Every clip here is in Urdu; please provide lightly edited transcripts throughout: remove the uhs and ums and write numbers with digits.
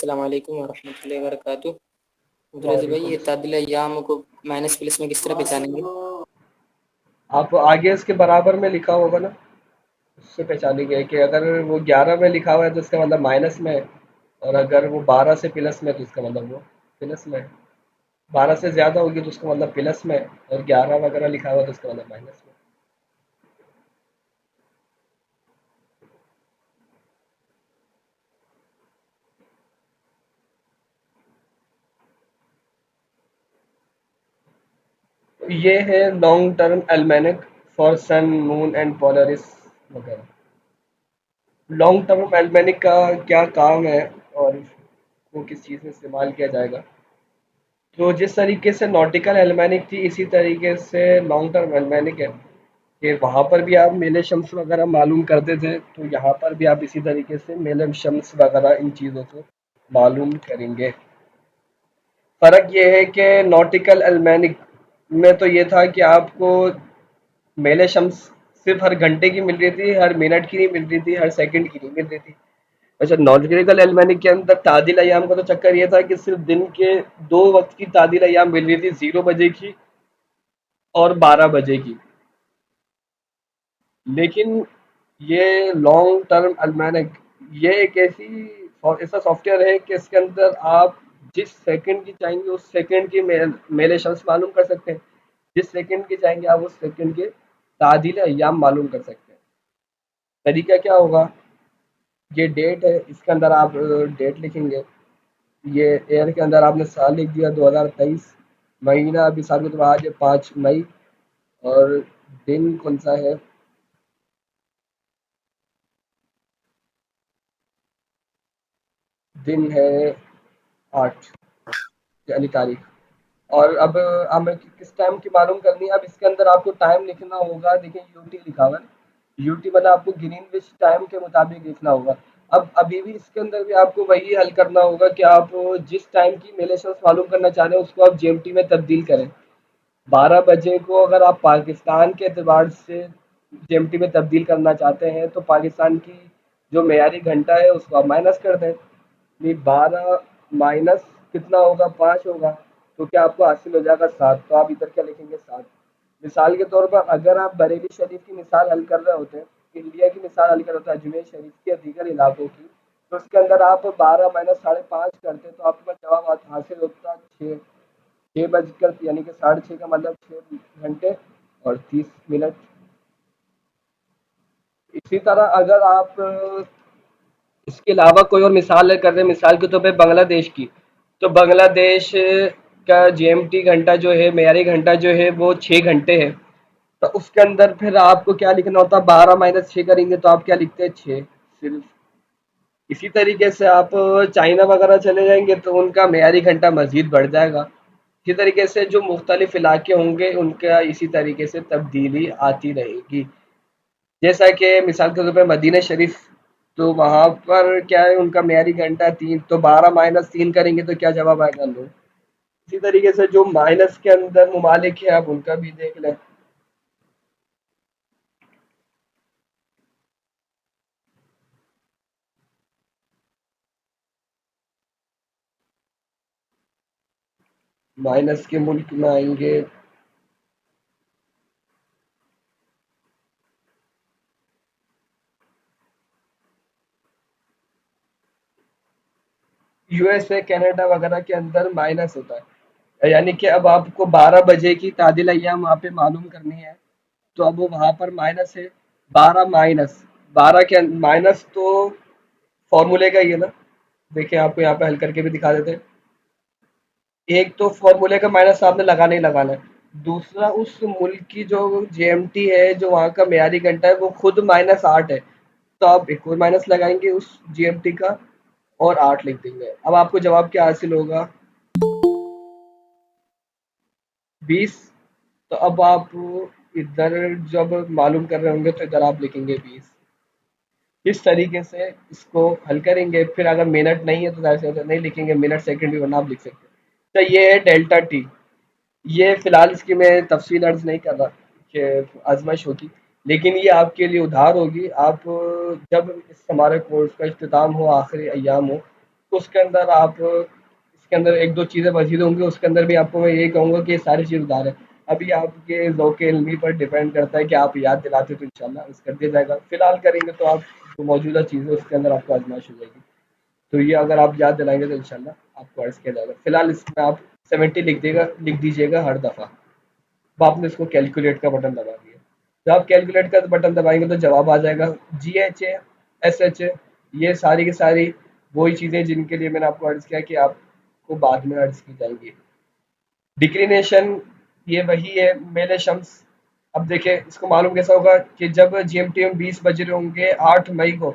السلام علیکم ورحمۃ اللہ وبرکاتہ۔ عبدالعزیز بھائی، وعلیکم یہ تعدیل السلام۔ ایام کو مائنس پلس میں کس طرح پہچانیں گے؟ آپ آگے اس کے برابر میں لکھا ہوگا نا، اس سے پہچانیں گے کہ اگر وہ 11 میں لکھا ہوا ہے تو اس کا مطلب مائنس میں ہے، اور اگر وہ 12 سے پلس میں ہے تو اس کا مطلب وہ پلس میں ہے۔ 12 سے زیادہ ہوگی تو اس کا مطلب پلس میں ہے، اور 11 وغیرہ لکھا ہوا ہے تو اس کا مطلب مائنس میں ہے۔ یہ ہے long term almanac for sun moon and Polaris وغیرہ۔ لانگ ٹرم المینک کا کیا کام ہے اور وہ کس چیز میں استعمال کیا جائے گا؟ تو جس طریقے سے نوٹیکل المینک تھی اسی طریقے سے لانگ ٹرم المینک ہے کہ وہاں پر بھی آپ میلے شمس وغیرہ معلوم کرتے تھے، تو یہاں پر بھی آپ اسی طریقے سے میلے شمس وغیرہ ان چیزوں کو معلوم کریں گے۔ فرق یہ ہے کہ نوٹیکل المینک میں تو یہ تھا کہ آپ کو میلے شمس صرف ہر گھنٹے کی مل رہی تھی، ہر منٹ کی نہیں مل رہی تھی، ہر سیکنڈ کی نہیں مل رہی تھی۔ اچھا، نوٹیکل المینک کے اندر تعدیل ایام کا تو چکر یہ تھا کہ صرف دن کے 2 وقت کی تعدیل ایام مل رہی تھی، 0 بجے کی اور 12 بجے کی۔ لیکن یہ لانگ ٹرم المینک یہ ایک ایسا سافٹ ویئر ہے کہ اس کے اندر آپ جس سیکنڈ کی چاہیں گے اس سیکنڈ کی میلے شمس معلوم کر سکتے ہیں، جس سیکنڈ کی چاہیں گے آپ اس سیکنڈ کے تعدیل ایام معلوم کر سکتے ہیں۔ طریقہ کیا ہوگا؟ یہ ڈیٹ ہے، اس کے اندر آپ ڈیٹ لکھیں گے۔ یہ ایئر کے اندر آپ نے سال لکھ دیا 2023، مہینہ ابھی ثابت ہوا آج ہے 5 مئی، اور دن کون سا ہے؟ دن ہے 8، یعنی تاریخ۔ اور اب ہمیں کس ٹائم کی معلوم کرنی ہے؟ اب اس کے اندر آپ کو ٹائم لکھنا ہوگا، دیکھیں یو ٹی لکھا ہوا ہے، یو ٹی مطلب آپ کو گرین وچ ٹائم کے مطابق لکھنا ہوگا۔ اب ابھی بھی اس کے اندر بھی آپ کو وہی حل کرنا ہوگا کہ آپ جس ٹائم کی میلے شمس معلوم کرنا چاہ رہے ہیں اس کو آپ جی ایم ٹی میں تبدیل کریں۔ 12 بجے کو اگر آپ پاکستان کے اعتبار سے جی ایم ٹی میں تبدیل کرنا چاہتے ہیں تو پاکستان کی جو معیاری گھنٹہ ہے اس کو آپ مائنس کر دیں، یعنی 12 مائنس کتنا ہوگا؟ 5 ہوگا، تو کیا آپ کو حاصل ہو جائے گا 7، تو آپ ادھر کیا لکھیں گے؟ 7۔ مثال کے طور پر اگر آپ بریلی شریف کی مثال حل کر رہے ہوتے ہیں، انڈیا کی مثال حل کر رہے ہوتے ہیں، اجمیر شریف کے دیگر علاقوں کی، تو اس کے اندر آپ 12 مائنس 5.5 کرتے تو آپ کے پاس جواب حاصل ہوتا 6۔ 6 بج کر یعنی کہ 6:30 کا مطلب 6 گھنٹے اور 30 منٹ۔ اسی طرح اگر آپ اس کے علاوہ کوئی اور مثال کر رہے ہیں، مثال کے طور پہ بنگلہ دیش کی، تو بنگلہ دیش کا جی ایم ٹی گھنٹہ جو ہے، معیاری گھنٹہ جو ہے وہ 6 گھنٹے ہے، تو اس کے اندر پھر آپ کو کیا لکھنا ہوتا؟ 12 - 6 کریں گے تو آپ کیا لکھتے ہیں؟ 6 صرف۔ اسی طریقے سے آپ چائنا وغیرہ چلے جائیں گے تو ان کا معیاری گھنٹہ مزید بڑھ جائے گا۔ اسی طریقے سے جو مختلف علاقے ہوں گے ان کا اسی طریقے سے تبدیلی آتی رہے گی۔ جیسا کہ مثال کے طور پہ مدینہ شریف، تو وہاں پر کیا ہے؟ ان کا معیاری گھنٹہ 3، تو 12 - 3 کریں گے تو کیا جواب آئے گا؟ 9۔ اسی طریقے سے جو مائنس کے اندر ممالک ہیں آپ ان کا بھی دیکھ لیں۔ مائنس کے ملک میں آئیں گے، یو ایس اے، کینیڈا وغیرہ کے اندر مائنس ہوتا ہے، یعنی کہ اب آپ کو 12 بجے کی تعدیل ایام وہاں پہ معلوم کرنی ہے، تو اب وہ وہاں پر مائنس ہے۔ 12 کے مائنس تو فارمولے کا ہی ہے نا، دیکھیں آپ کو یہاں پہ حل کر کے بھی دکھا دیتے ہیں۔ ایک تو فارمولے کا مائنس آپ نے لگانا ہی لگانا ہے، دوسرا اس ملک کی جو جی ایم ٹی ہے، جو وہاں کا معیاری گھنٹہ ہے، وہ خود -8 ہے، تو آپ ایک اور مائنس لگائیں گے اس جی ایم ٹی کا اور 8 لکھ دیں گے۔ اب آپ کو جواب کیا حاصل ہوگا؟ 20۔ تو اب آپ ادھر جب معلوم کر رہے ہوں گے تو ادھر آپ لکھیں گے 20۔ اس طریقے سے اس کو حل کریں گے۔ پھر اگر منٹ نہیں ہے تو ظاہر سی بات ہے نہیں لکھیں گے، منٹ سیکنڈ بھی ورنہ آپ لکھ سکتے ہیں۔ تو یہ ہے ڈیلٹا ٹی۔ یہ فی الحال اس کی میں تفصیل عرض نہیں کر رہا کہ آزمائش ہوگی، لیکن یہ آپ کے لیے ادھار ہوگی۔ آپ جب اس ہمارے کورس کا اختتام ہو، آخری ایام ہو، اس کے اندر آپ اس کے اندر ایک دو چیزیں مزید ہوں گی، اس کے اندر بھی آپ کو میں یہی کہوں گا کہ یہ ساری چیز ادھار ہے. ابھی آپ کے ذوق علمی پر ڈیپینڈ کرتا ہے کہ آپ یاد دلاتے تو انشاءاللہ اس کر دیا جائے گا. فی الحال کریں گے تو آپ جو موجودہ چیزیں اس کے اندر آپ کو آزمائش ہو جائے گی. تو یہ اگر آپ یاد دلائیں گے تو انشاءاللہ آپ کو عرض کیا جائے گا. فی الحال اس میں آپ 70 لکھ دیجیے گا ہر دفعہ. اب آپ نے اس کو کیلکولیٹ کا بٹن دبا دیا. جب آپ کیلکولیٹ کا بٹن دبائیں گے تو جواب آ جائے گا. G H A, S H A, یہ ساری کی ساری وہی چیزیں جن کے لیے میں نے آپ کو عرض کیا کہ آپ کو بعد میں عرض کی جائیں گی. ڈکلینیشن یہ وہی ہے میل شمس. اب دیکھیں اس کو معلوم کیسا ہوگا کہ جب جی ایم ٹی 20 بج رہے ہوں گے 8 مئی کو،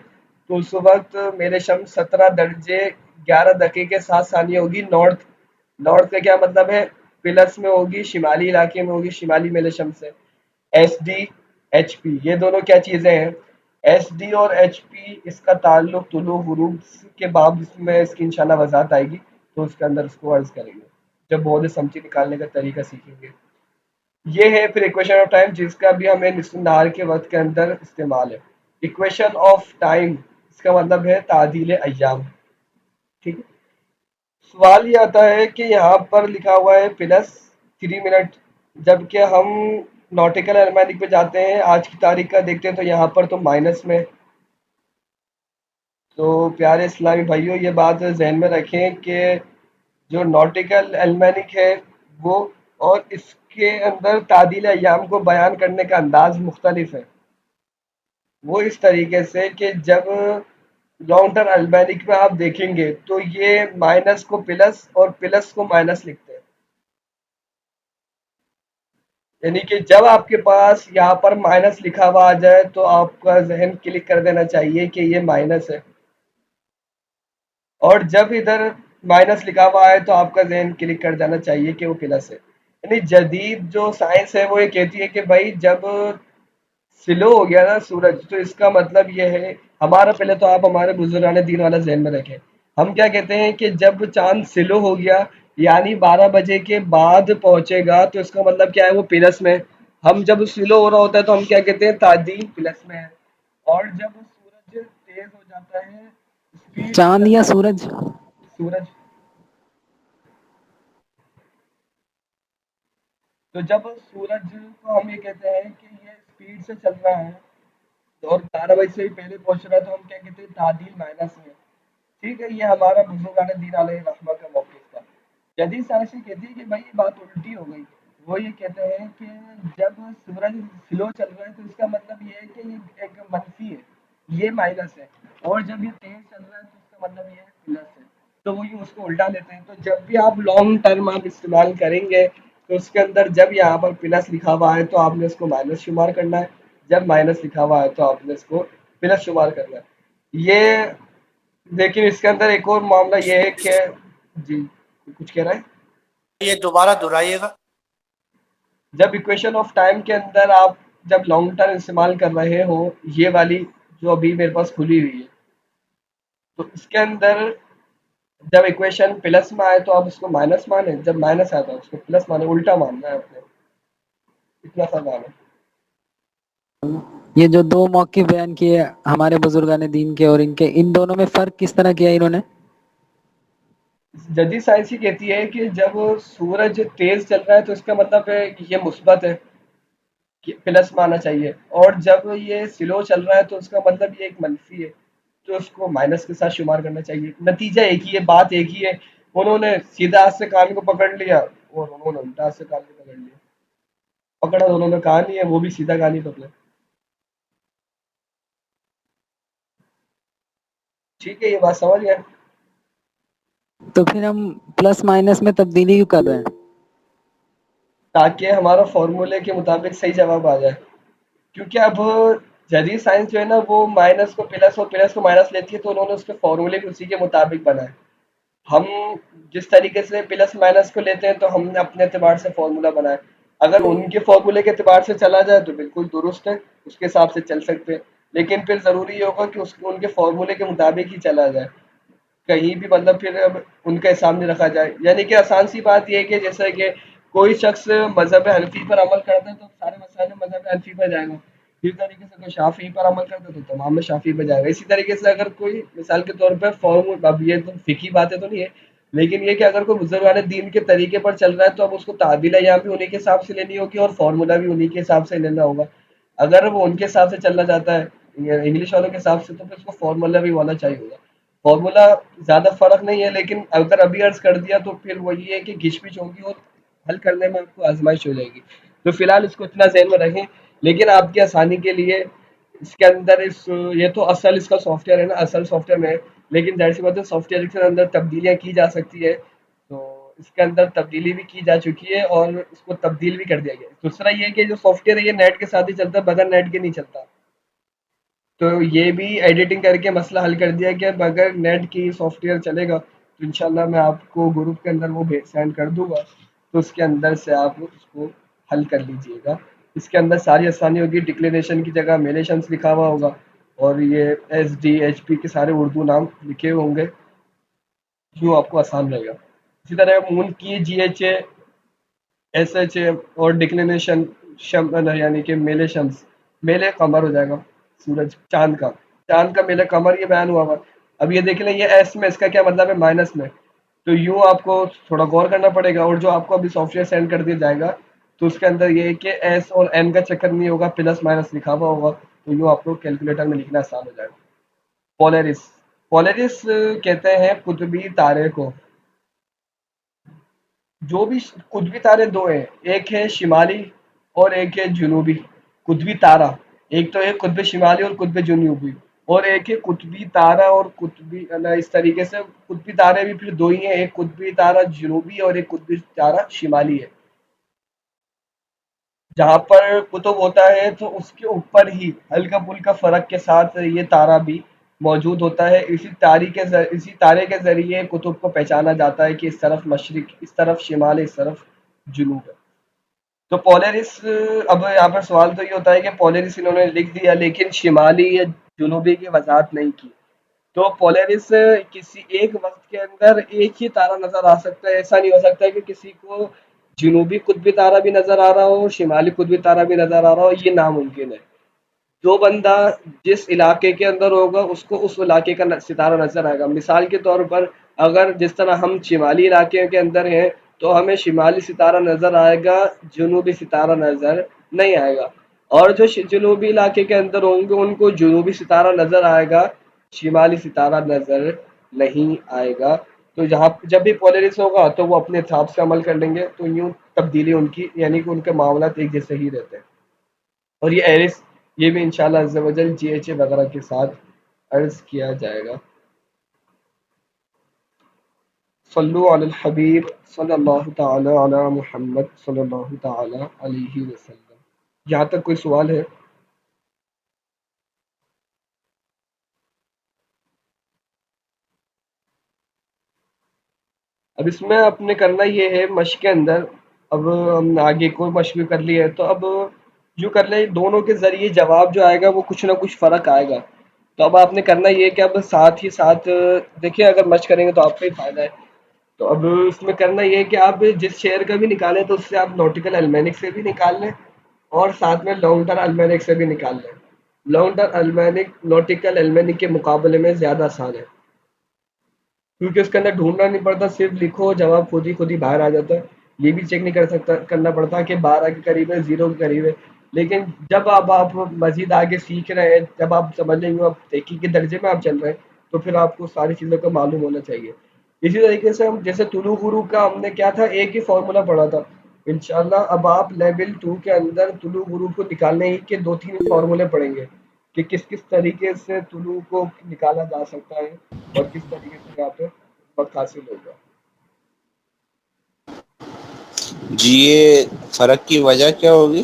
تو اس وقت میل شمس 17 درجے 11 دقیقے 7 ثانیے ہوگی نارتھ. نارتھ کا کیا مطلب ہے؟ پلس میں ہوگی، شمالی علاقے میں ہوگی، شمالی میل شمس ہے. ایس ڈی، ایچ پی، یہ دونوں کیا چیزیں ہیں؟ ایس ڈی اور ایچ پی اس کا تعلق طلوع غروب کے باب میں اس کی انشاءاللہ وضاحت آئے گی تو اس کے اندر اس کو عرض کریں گے جب بہت سمچی نکالنے کا طریقہ سیکھیں گے. یہ ہے پھر ایکویشن آف ٹائم جس کا بھی ہمیں نصف نہار کے وقت کے اندر استعمال ہے. ایکویشن آف ٹائم اس کا مطلب ہے تعدیل ایام. ٹھیک ہے. سوال یہ آتا ہے کہ یہاں پر لکھا ہوا ہے +3 منٹ، جبکہ ہم نوٹیکل المانک پہ جاتے ہیں آج کی تاریخ کا دیکھتے ہیں تو یہاں پر تو مائنس میں. تو پیارے اسلامی بھائیوں یہ بات ذہن میں رکھیں کہ جو نوٹیکل المانک ہے وہ اور اس کے اندر تعدیل ایام کو بیان کرنے کا انداز مختلف ہے. وہ اس طریقے سے کہ جب لانگ ٹرم البینک میں آپ دیکھیں گے تو یہ مائنس کو پلس اور پلس کو مائنس لکھتے ہیں. یعنی کہ جب آپ کے پاس یہاں پر مائنس لکھا ہوا آ جائے تو آپ کا ذہن کلک کر دینا چاہیے کہ یہ مائنس ہے، اور جب ادھر مائنس لکھا ہوا ہے تو آپ کا ذہن کلک کر جانا چاہیے کہ وہ پلس ہے. یعنی جدید جو سائنس ہے وہ یہ کہتی ہے کہ بھائی جب سلو ہو گیا نا سورج تو اس کا مطلب یہ ہے. ہمارا پہلے تو آپ ہمارے بزرگان دین والا ذہن میں رکھیں. ہم کیا کہتے ہیں کہ جب چاند سلو ہو گیا یعنی 12 بجے کے بعد پہنچے گا تو اس کا مطلب کیا ہے؟ وہ پلس میں. ہم جب سلو ہو رہا ہوتا ہے تو ہم کیا کہتے ہیں؟ تعدیل پلس میں ہے. اور جب سورج تیز ہو جاتا ہے، اسپیڈ سے چاند یا چلتا ہے، سورج؟ سورج. تو جب سورج کو ہم یہ کہتے ہیں کہ یہ اسپیڈ سے چل رہا ہے اور 12 بجے سے ہی پہلے پہنچ رہا ہے تو ہم کیا کہتے ہیں؟ تعدیل مائنس میں. ٹھیک ہے. یہ ہمارا بزرگان دین علیہ رحمہ کا موقف تھا. جدید سائنس یہ کہتی ہے کہ بھائی یہ بات الٹی ہو گئی. وہ یہ کہتے ہیں کہ جب سورج سلو چل رہا ہے تو اس کا مطلب یہ ہے کہ یہ ایک منفی ہے، یہ مائنس ہے، اور جب یہ تیز چل رہا ہے تو اس کا مطلب یہ ہے پلس ہے. تو وہ اس کو الٹا لیتے ہیں. تو جب بھی آپ لانگ ٹرم آپ استعمال کریں گے تو اس کے اندر جب یہاں پر پلس لکھا ہوا ہے تو آپ نے اس کو مائنس شمار کرنا ہے، جب مائنس لکھا ہوا ہے تو آپ نے اس کو پلس شمار کرنا ہے. یہ لیکن اس کے اندر ایک اور معاملہ یہ ہے کہ جی کچھ کہہ رہا ہے؟ یہ دوبارہ دہرائیے گا. جب ایکویشن آف ٹائم کے اندر آپ جب لانگ ٹرم استعمال کر رہے ہو، یہ والی جو ابھی میرے پاس کھلی ہوئی ہے، تو اس کے اندر جب ایکویشن پلس میں آئے تو آپ اس کو مائنس مانیں، جب مائنس آئے تو اس کو پلس مانیں. الٹا ماننا ہے آپ نے. اتنا سا مانا. یہ جو دو موقف بیان کیے ہمارے بزرگان دین کے اور ان کے، ان دونوں میں فرق کس طرح کیا انہوں نے؟ جدید سائنس یہ کہتی ہے کہ جب سورج تیز چل رہا ہے تو اس کا مطلب ہے کہ یہ مثبت ہے، کہ پلس میں آنا چاہیے، اور جب یہ سلو چل رہا ہے تو اس کا مطلب یہ ایک منفی ہے تو اس کو مائنس کے ساتھ شمار کرنا چاہیے. نتیجہ ایک ہی ہے، بات ایک ہی ہے. انہوں نے سیدھا ہاتھ سے کان کو پکڑ لیا اور انہوں نے الٹا ہاتھ سے کان کو پکڑ لیا. پکڑا تو انہوں نے کان ہی ہے، وہ بھی سیدھا کان ہی پکڑا. ٹھیک ہے. یہ بات سمجھ گئے؟ تو پھر ہم پلس مائنس میں تبدیلی کیوں کر رہے ہیں؟ تاکہ ہمارا فارمولے کے مطابق صحیح جواب آ جائے. کیونکہ اب جدید سائنس جو ہے نا وہ مائنس کو پلس اور پلس کو مائنس لیتی ہے تو انہوں نے اس کے فارمولے بھی اسی کے مطابق بنائے. ہم جس طریقے سے پلس مائنس کو لیتے ہیں تو ہم نے اپنے اعتبار سے فارمولہ بنایا. اگر ان کے فارمولے کے اعتبار سے چلا جائے تو بالکل درست ہے، اس کے حساب سے چل سکتے ہیں. لیکن پھر ضروری یہ ہوگا کہ ان کے فارمولے کے مطابق ہی چلا جائے، کہیں بھی مطلب پھر اب ان کا حساب نہیں رکھا جائے. یعنی کہ آسان سی بات یہ ہے کہ جیسے کہ کوئی شخص مذہب حنفی پر عمل کرتا ہے تو سارے مسائل مذہب حنفی پر جائیں گے. اسی طریقے سے اگر شافعی پر عمل کرتے تو تمام میں شافعی پہ جائے گا. اسی طریقے سے اگر کوئی مثال کے طور پہ فارم، اب یہ تو فقہی باتیں تو نہیں ہے، لیکن یہ کہ اگر کوئی بزرگان دین کے طریقے پر چل رہا ہے تو اب اس کو تعدیل ایام بھی انہیں کے حساب سے لینی ہوگی اور فارمولا بھی انہیں کے حساب سے لینا ہوگا. اگر وہ ان کے حساب سے چلنا چاہتا ہے انگلش والوں کے حساب سے تو پھر اس کو فارمولا بھی ہونا چاہیے ہوگا. فارمولا زیادہ فرق نہیں ہے، لیکن اگر ابھی عرض کر دیا تو پھر وہ یہ ہے کہ گھچ پچ ہوگی اور حل کرنے میں آپ کو آزمائش ہو جائے گی. تو فی الحال اس کو اتنا ذہن میں رکھیں. لیکن آپ کی آسانی کے لیے اس کے اندر یہ تو اصل اس کا سافٹ ویئر ہے نا، اصل سافٹ ویئر میں ہے، لیکن ظاہر سی بات ہے سافٹ ویئر کے اندر تبدیلیاں کی جا سکتی ہے. تو اس کے اندر تبدیلی بھی کی جا چکی ہے اور اس کو تبدیل بھی کر دیا گیا. دوسرا یہ کہ جو سافٹ ویئر ہے یہ نیٹ کے ساتھ ہی چلتا ہے، بغیر نیٹ کے نہیں چلتا. تو یہ بھی ایڈیٹنگ کر کے مسئلہ حل کر دیا کہ اگر نیٹ کی سافٹ ویئر چلے گا تو انشاءاللہ میں آپ کو گروپ کے اندر وہ سینڈ کر دوں گا، تو اس کے اندر سے آپ اس کو حل کر لیجئے گا. اس کے اندر ساری آسانی ہوگی. ڈکلینیشن کی جگہ میلیشنس لکھا ہوا ہوگا اور یہ ایس ڈی ایچ پی کے سارے اردو نام لکھے ہوئے ہوں گے، جو آپ کو آسان رہے گا. اسی طرح مون کی G H A S H A اور ڈکلینیشن یعنی کہ میلے شمس، میلے قمر ہو جائے گا، سورج چاند کا، چاند کا میلے قمر یہ بیان ہوا ہوا. اب یہ دیکھ لیں یہ ایس میں اس کا کیا مطلب ہے مائنس میں، تو یوں آپ کو تھوڑا غور کرنا پڑے گا. اور جو آپ کو ابھی سافٹ ویئر سینڈ کر دیا جائے گا تو اس کے اندر یہ ہے کہ ایس اور این کا چکر نہیں ہوگا، پلس مائنس لکھا ہوا ہوگا، تو یوں آپ کو کیلکولیٹر میں لکھنا آسان ہو جائے گا. پولیرس، پولیرس کہتے ہیں قطبی تارے کو. جو بھی قطبی تارے دو ہیں، ایک ہے شمالی اور ایک ہے جنوبی قطبی تارہ. ایک تو ہے قطب شمالی اور قطب جنوبی، اور ایک ہے قطبی تارہ اور قطبی اس طریقے سے قطبی تارے بھی پھر دو ہی ہیں، ایک قطبی تارہ جنوبی اور ایک قطبی تارہ شمالی ہے. جہاں پر قطب ہوتا ہے تو اس کے اوپر ہی ہلکا پھلکا فرق کے ساتھ یہ تارہ بھی موجود ہوتا ہے. اسی تارے کے ذریعے قطب کو پہچانا جاتا ہے کہ اس طرف مشرق، اس طرف شمال، اس طرف جنوب ہے. تو پولیرس، اب یہاں پر سوال تو یہ ہوتا ہے کہ پولیرس انہوں نے لکھ دیا لیکن شمالی یا جنوبی کی وضاحت نہیں کی. تو پولیرس کسی ایک وقت کے اندر ایک ہی تارہ نظر آ سکتا ہے. ایسا نہیں ہو سکتا ہے کہ کسی کو جنوبی قطبی تارہ بھی نظر آ رہا ہو، شمالی قطبی تارہ بھی نظر آ رہا ہو، یہ ناممکن ہے. جو بندہ جس علاقے کے اندر ہوگا اس کو اس علاقے کا ستارہ نظر آئے گا. مثال کے طور پر اگر جس طرح ہم شمالی علاقے کے اندر ہیں تو ہمیں شمالی ستارہ نظر آئے گا، جنوبی ستارہ نظر نہیں آئے گا. اور جو جنوبی علاقے کے اندر ہوں گے ان کو جنوبی ستارہ نظر آئے گا، شمالی ستارہ نظر نہیں آئے گا. تو جب بھی پولیرس ہوگا تو وہ اپنے حساب سے عمل کر لیں گے. تو یوں تبدیلی ان کی، یعنی کہ ان کے معاملات ایک جیسے ہی رہتے ہیں. اور یہ ایرس یہ بھی انشاءاللہ عز و جل جی ایچ اے وغیرہ کے ساتھ عرض کیا جائے گا. صلو علی الحبیب صلی اللہ تعالی علی محمد صلی اللہ تعالی علیہ وسلم. یہاں تک کوئی سوال ہے؟ اب اس میں آپ نے کرنا یہ ہے مشق کے اندر، اب ہم نے آگے کوئی مشق بھی کر لی ہے تو اب جو کر لیں دونوں کے ذریعے جواب جو آئے گا وہ کچھ نہ کچھ فرق آئے گا. تو اب آپ نے کرنا یہ ہے کہ اب ساتھ ہی ساتھ دیکھیے اگر مشق کریں گے تو آپ کا ہی فائدہ ہے. تو اب اس میں کرنا یہ ہے کہ آپ جس شعر کا بھی نکالیں تو اس سے آپ نوٹیکل المینک سے بھی نکال لیں اور ساتھ میں لانگ ٹرم المینک سے بھی نکال لیں. لانگ ٹرم المینک نوٹیکل المینک کے مقابلے میں زیادہ آسان ہے کیونکہ اس کے اندر ڈھونڈنا نہیں پڑتا، صرف لکھو جواب خود ہی باہر آ جاتا ہے. یہ بھی چیک نہیں کرنا پڑتا کہ 12 کے قریب ہے 0 کے قریب ہے. لیکن جب آپ مزید آگے سیکھ رہے ہیں، جب آپ سمجھ لیں گے آپ تحقیق کے درجے میں آپ چل رہے ہیں تو پھر آپ کو ساری چیزوں کا معلوم ہونا چاہیے. اسی طریقے سے ہم جیسے طلوع غروب کا ہم نے کیا تھا ایک ہی فارمولا پڑھا تھا. انشاءاللہ اب آپ لیول 2 کے اندر طلوع غروب کو نکالنے ہی کے 2-3 فارمولے پڑھیں گے کہ کس کس طریقے سے طلوع کو نکالا جا سکتا ہے اور کس طریقے سے یہاں پہ وقت حاصل ہوگا. جی یہ فرق کی وجہ کیا ہوگی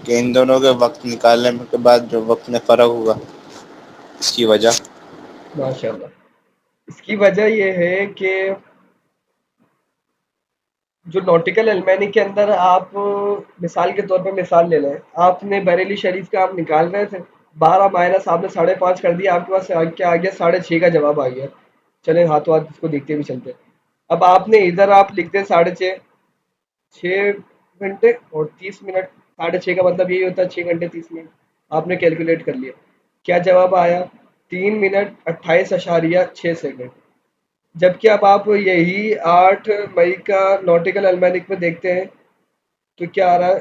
کہ ان دونوں کے وقت نکالنے کے بعد جو وقت میں فرق ہوگا اس کی وجہ؟ ماشاء اللہ، اس کی وجہ یہ ہے کہ جو نوٹیکل المینی کے اندر آپ مثال کے طور پہ مثال لے لیں، آپ نے بریلی شریف کا آپ نکال رہے تھے 12 مائنس آپ نے 5.5 کر دیا، آپ کے پاس کیا آ گیا 6.5 کا جواب آ گیا. چلیں ہاتھوں ہاتھ اس کو دیکھتے بھی چلتے. اب آپ نے ادھر آپ لکھتے 6.5 6 گھنٹے اور 30 منٹ، 6.5 کا مطلب یہی ہوتا ہے 6 گھنٹے 30 منٹ. آپ نے کیلکولیٹ کر لیا. کیا جواب آیا؟ 3 منٹ 28.6 سیکنڈ. جبکہ اب آپ یہی 8 مئی کا نوٹیکل المینک میں دیکھتے ہیں تو کیا آ رہا ہے؟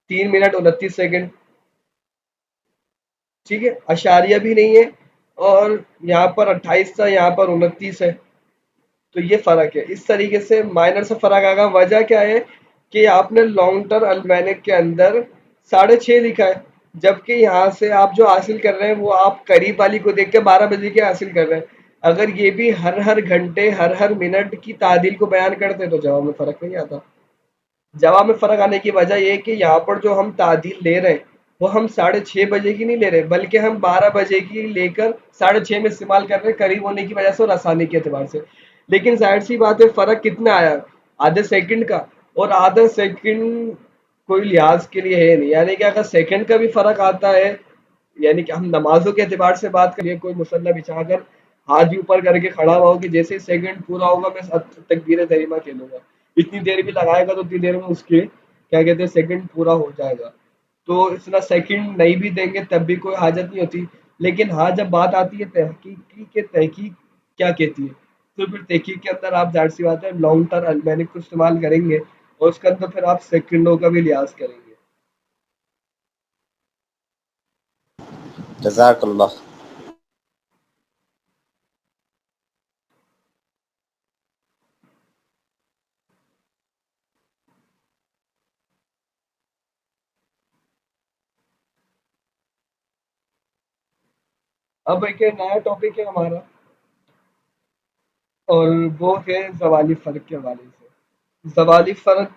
3 منٹ 29 سیکنڈ. ٹھیک ہے، اشاریہ بھی نہیں ہے، اور یہاں پر 28 تھا، یہاں پر 29 ہے. تو یہ فرق ہے. اس طریقے سے مائنر سے فرق آ گا. وجہ کیا ہے کہ آپ نے لانگ ٹرم المینک کے اندر 6:30 لکھا ہے، جبکہ یہاں سے آپ جو حاصل کر رہے ہیں وہ آپ قریب والی کو دیکھ کے 12 بجے کے حاصل کر رہے ہیں. اگر یہ بھی ہر گھنٹے ہر منٹ کی تعدیل کو بیان کرتے تو جواب میں فرق نہیں آتا. جواب میں فرق آنے کی وجہ یہ کہ یہاں پر جو ہم تعدیل لے رہے ہیں وہ ہم 6:30 کی نہیں لے رہے، بلکہ ہم 12 بجے کی لے کر 6:30 میں استعمال کر رہے ہیں، قریب ہونے کی وجہ سے اور آسانی کے اعتبار سے. لیکن ظاہر سی بات ہے فرق کتنا آیا؟ آدھے سیکنڈ کا. اور آدھا سیکنڈ کوئی لحاظ کے لیے ہے نہیں. یعنی کہ اگر سیکنڈ کا بھی فرق آتا ہے، یعنی کہ ہم نمازوں کے اعتبار سے بات کریں، کوئی مسلح بچھا کر ہاتھ بھی اوپر کر کے کھڑا ہوا ہو کہ جیسے ہی سیکنڈ پورا ہوگا میں تکبیر تحریمہ کھیلوں گا، اتنی دیر بھی لگائے گا تو اتنی دیر میں اس کے کیا کہتے ہیں سیکنڈ پورا ہو جائے گا. تو اتنا سیکنڈ نہیں بھی دیں گے تب بھی کوئی حاجت نہیں ہوتی. لیکن ہاں جب بات آتی ہے تحقیق کی، تحقیق کیا کہتی ہے، تو پھر تحقیق کے اندر آپ ظاہر سی بات ہے لانگ ٹرم المینک کو استعمال کریں گے، اور اس کے اندر پھر آپ سیکنڈوں کا بھی لحاظ کریں گے. جزاک اللہ. اب ایک نیا ٹاپک ہے ہمارا، اور وہ ہے زوالی فرق کے حوالے سے. زوالی فرق